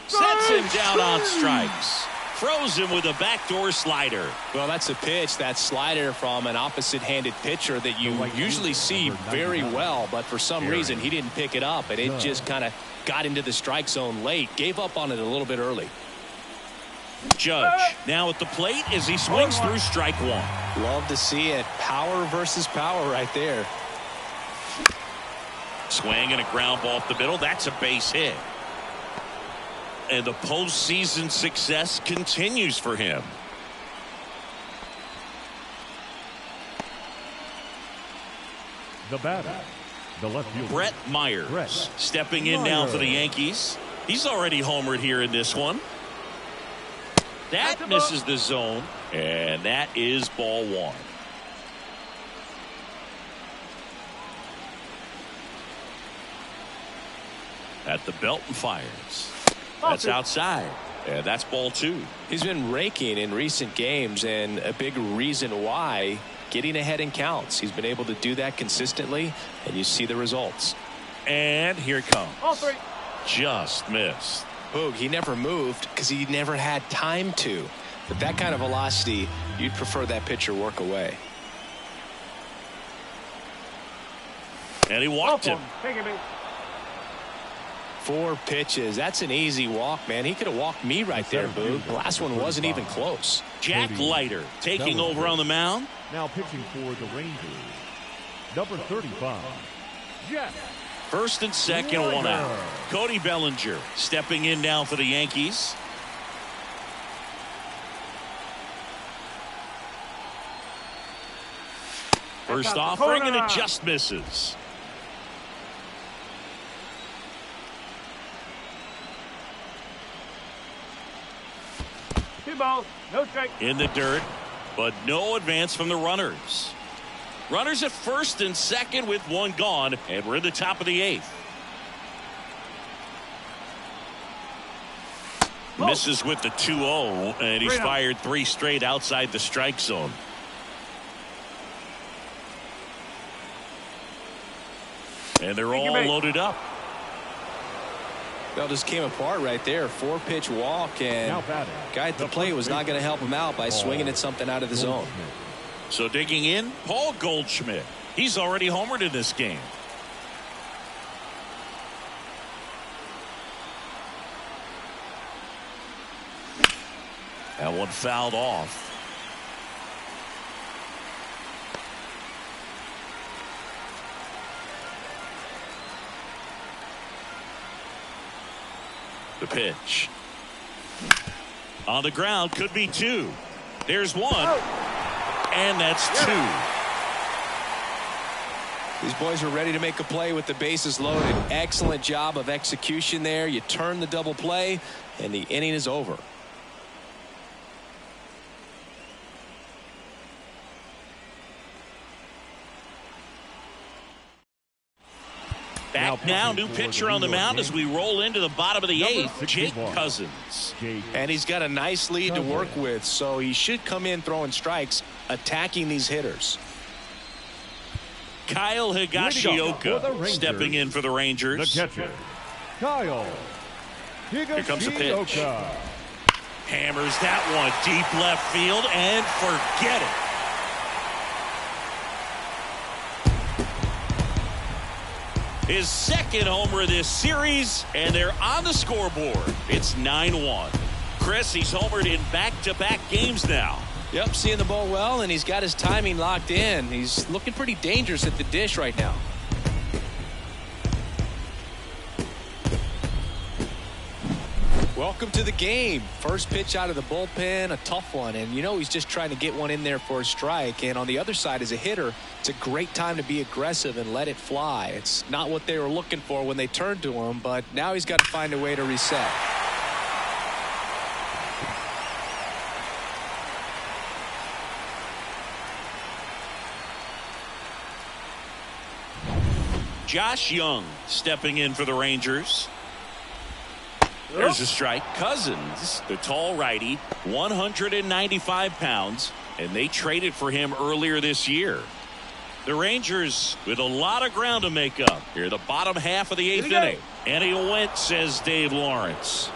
Sets him down on strikes. Throws him with a backdoor slider. Well, that's a pitch, that slider from an opposite-handed pitcher that you usually see very well, but for some reason he didn't pick it up, and it just kind of got into the strike zone late. Gave up on it a little bit early. Judge now at the plate as he swings through strike 1. Love to see it. Power versus power right there. Swing and a ground ball up the middle. That's a base hit. and the postseason success continues for him. The batter, the left fielder, Brett Myers stepping in now for the Yankees. He's already homered here in this one. That misses the zone, and that is ball one. At the belt and fires. That's outside, and that's ball two. He's been raking in recent games, and a big reason why, getting ahead in counts. He's been able to do that consistently, and you see the results. And here it comes. All three. Just missed. Boog, he never moved because he never had time to. With that kind of velocity, you'd prefer that pitcher work away. And he walked him. Take it, baby. 4 pitches. That's an easy walk, man. He could have walked me right there, Boog. The last one wasn't even close. Jack Leiter taking over on the mound. now pitching for the Rangers, number 35, Jack. First and second, one out. Cody Bellinger stepping in now for the Yankees. First offering, and it just misses. Two balls, no strike. In the dirt, but no advance from the runners. Runners at first and second with one gone, and we're in the top of the 8th. Misses with the 2-0, and he's fired 3 straight outside the strike zone. And they're all loaded up. That just came apart right there. 4-pitch walk, and guy at the plate was not going to help him out by swinging at something out of the zone. So digging in, Paul Goldschmidt. He's already homered in this game. That one fouled off. The pitch. On the ground, could be 2. There's 1. And that's 2. These boys are ready to make a play with the bases loaded. Excellent job of execution there. You turn the double play, and the inning is over. Back now, new pitcher on the mound as we roll into the bottom of the 8th, Jake Cousins. And he's got a nice lead to work with, so he should come in throwing strikes, attacking these hitters. Kyle Higashioka stepping in for the Rangers. The catcher, Kyle Higashioka. Here comes the pitch. Hammers that one deep left field, and forget it. His second homer of this series, and they're on the scoreboard. It's 9-1. Chris, he's homered in back-to-back games now. Yep, seeing the ball well, and he's got his timing locked in. He's looking pretty dangerous at the dish right now. Welcome to the game. First pitch out of the bullpen, a tough one. And you know he's just trying to get one in there for a strike. And on the other side, as a hitter, it's a great time to be aggressive and let it fly. It's not what they were looking for when they turned to him, but now he's got to find a way to reset. Josh Young stepping in for the Rangers. There's a strike. Cousins, the tall righty, 195 pounds, and they traded for him earlier this year. The Rangers with a lot of ground to make up here, the bottom half of the 8th inning. And he went, says Dave Lawrence.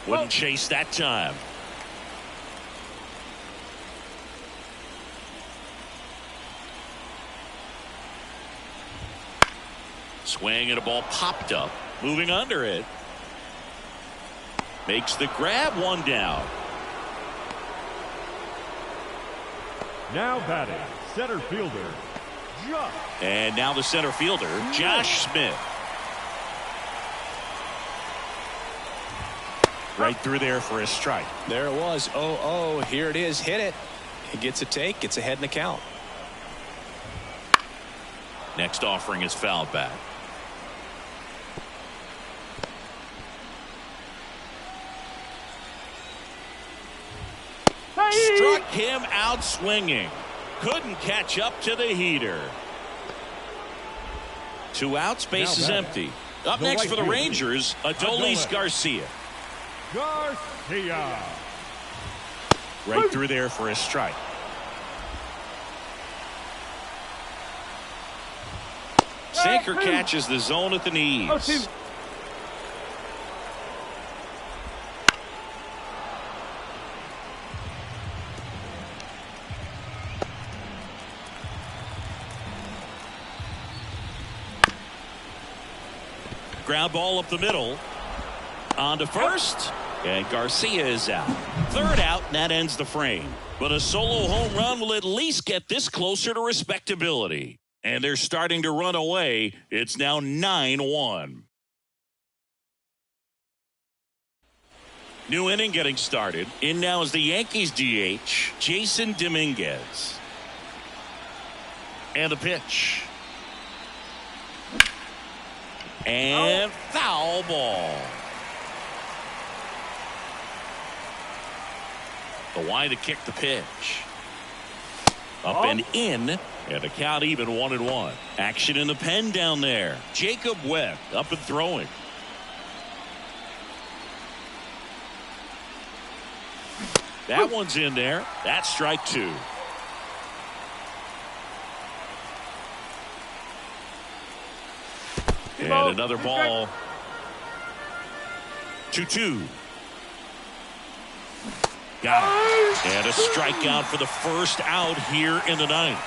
Wouldn't chase that time. Swing and a ball popped up. Moving under it. Makes the grab, one down. Now batting, center fielder, And now the center fielder, Josh Smith. Right through there for a strike. There it was. 0-0. Here it is. Hit it. He gets a take. Gets ahead in the count. Next offering is fouled back. Struck him out swinging. Couldn't catch up to the heater. 2 outs, base is empty. Up next for the Rangers, Adolis Garcia. Right through there for a strike. Sinker catches the zone at the knees. Ground ball up the middle. On to first. And Garcia is out. 3rd out, and that ends the frame. But a solo home run will at least get this closer to respectability. And they're starting to run away. It's now 9-1. New inning getting started. In now is the Yankees DH, Jason Dominguez. And the pitch. And foul ball. The line to kick the pitch. Up and in. And the count even 1-1. Action in the pen down there. Jacob Webb up and throwing. That one's in there. That's strike 2. And another ball. 2-2. Got it. And a strikeout for the first out here in the 9th.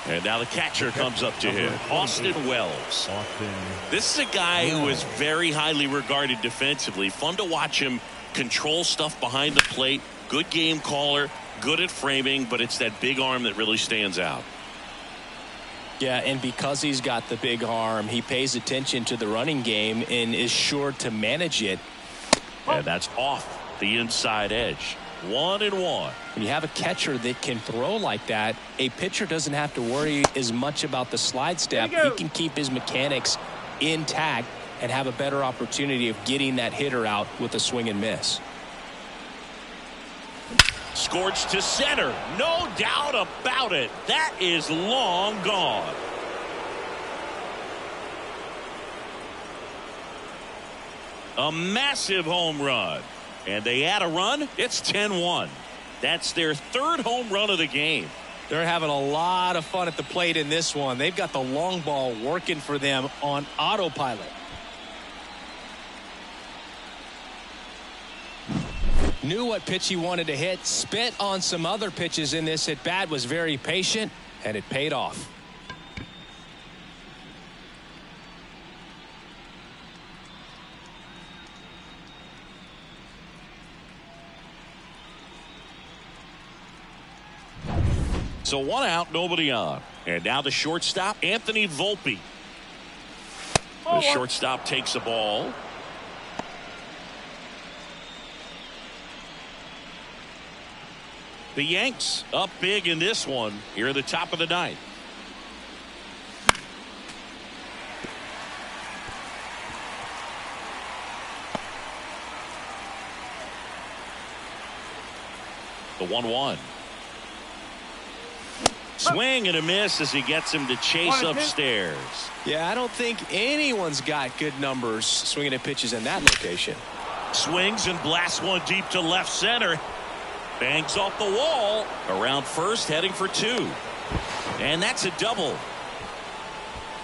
And now the catcher comes up to him, Austin Wells. This is a guy who is very highly regarded defensively. Fun to watch him control stuff behind the plate. Good game caller, good at framing, but it's that big arm that really stands out. Yeah, and because he's got the big arm, he pays attention to the running game and is sure to manage it. And that's off the inside edge. 1-1. When you have a catcher that can throw like that, a pitcher doesn't have to worry as much about the slide step. He can keep his mechanics intact and have a better opportunity of getting that hitter out with a swing and miss. Scorched to center. No doubt about it. That is long gone. A massive home run. And they add a run. It's 10-1. That's their 3rd home run of the game. They're having a lot of fun at the plate in this one. They've got the long ball working for them on autopilot. Knew what pitch he wanted to hit. Spit on some other pitches in this at bat. Was very patient, and it paid off. So 1 out, nobody on. And now the shortstop, Anthony Volpe. The shortstop takes a ball. The Yanks up big in this one here at the top of the 9th. The 1-1. Swing and a miss as he gets him to chase upstairs. Yeah, I don't think anyone's got good numbers swinging at pitches in that location. Swings and blasts one deep to left center. Bangs off the wall. Around first, heading for 2. And that's a double.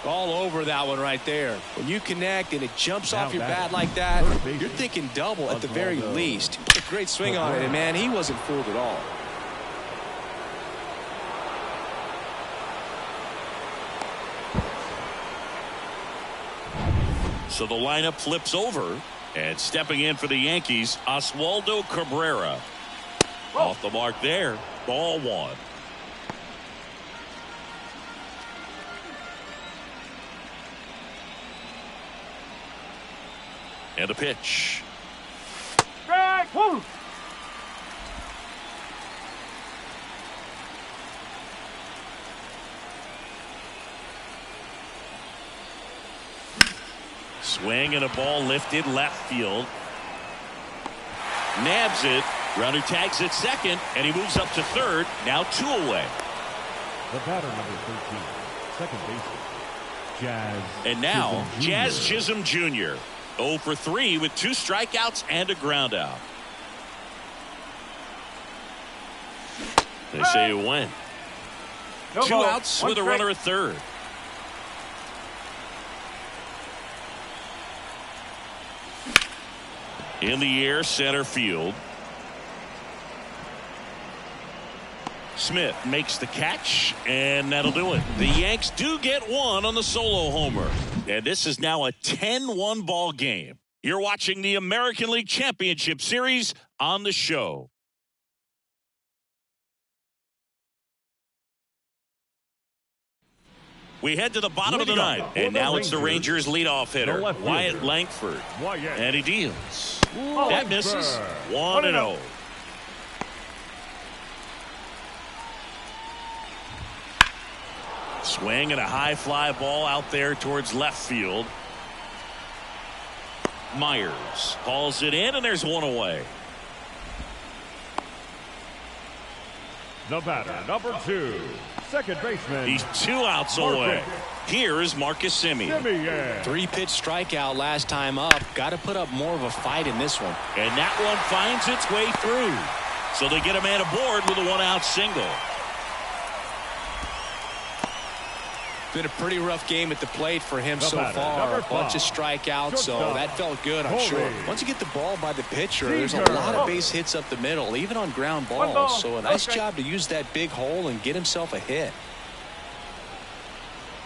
All over that one right there. When you connect and it jumps off your bat like that, you're thinking double at the very least. He put a great swing on it, and man, he wasn't fooled at all. So the lineup flips over, and stepping in for the Yankees, Oswaldo Cabrera. Off the mark there, ball 1. And a pitch. Strike. Woo. Swing and a ball lifted left field. Nabs it. Runner tags at second, and he moves up to third. Now 2 away. The batter, number 13, second baseman, Jazz. And now, Chisholm Jr. Jazz Chisholm Jr. 0 for 3 with 2 strikeouts and a ground out. They say it went. No 2 ball. outs 1 with a strike. runner at third. In the air, center field. Smith makes the catch, and that'll do it. The Yanks do get one on the solo homer. And this is now a 10-1 ball game. You're watching the American League Championship Series on the show. We head to the bottom of the ninth, and now it's the Rangers leadoff hitter, Wyatt Langford. And he deals. That misses. 1-0. Swing and a high fly ball out there towards left field. Myers hauls it in, and there's 1 away. The batter, number 2, second baseman. He's 2 outs away. Here is Marcus Semien. 3-pitch strikeout last time up. Got to put up more of a fight in this one. And that one finds its way through. So they get a man aboard with a 1-out single. Been a pretty rough game at the plate for him so far. A bunch of strikeouts, so that felt good, I'm sure. Once you get the ball by the pitcher, there's a lot of base hits up the middle, even on ground balls. So a nice job to use that big hole and get himself a hit.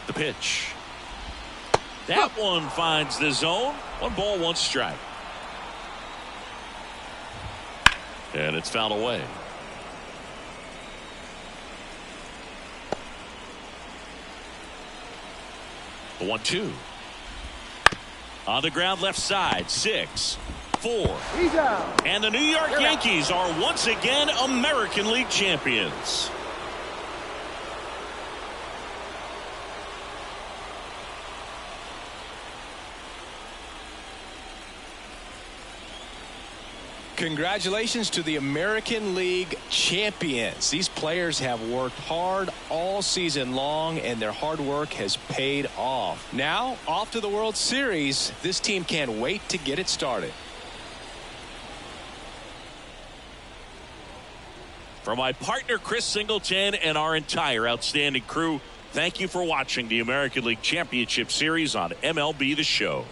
The pitch. That one finds the zone. 1 ball, 1 strike. And it's fouled away. The 1-2. On the ground left side. 6, 4. He's out. And the New York Yankees are once again American League champions. Congratulations to the American League champions. These players have worked hard all season long, and their hard work has paid off. Now, off to the World Series. This team can't wait to get it started. For my partner Chris Singleton and our entire outstanding crew, thank you for watching the American League Championship Series on MLB The Show.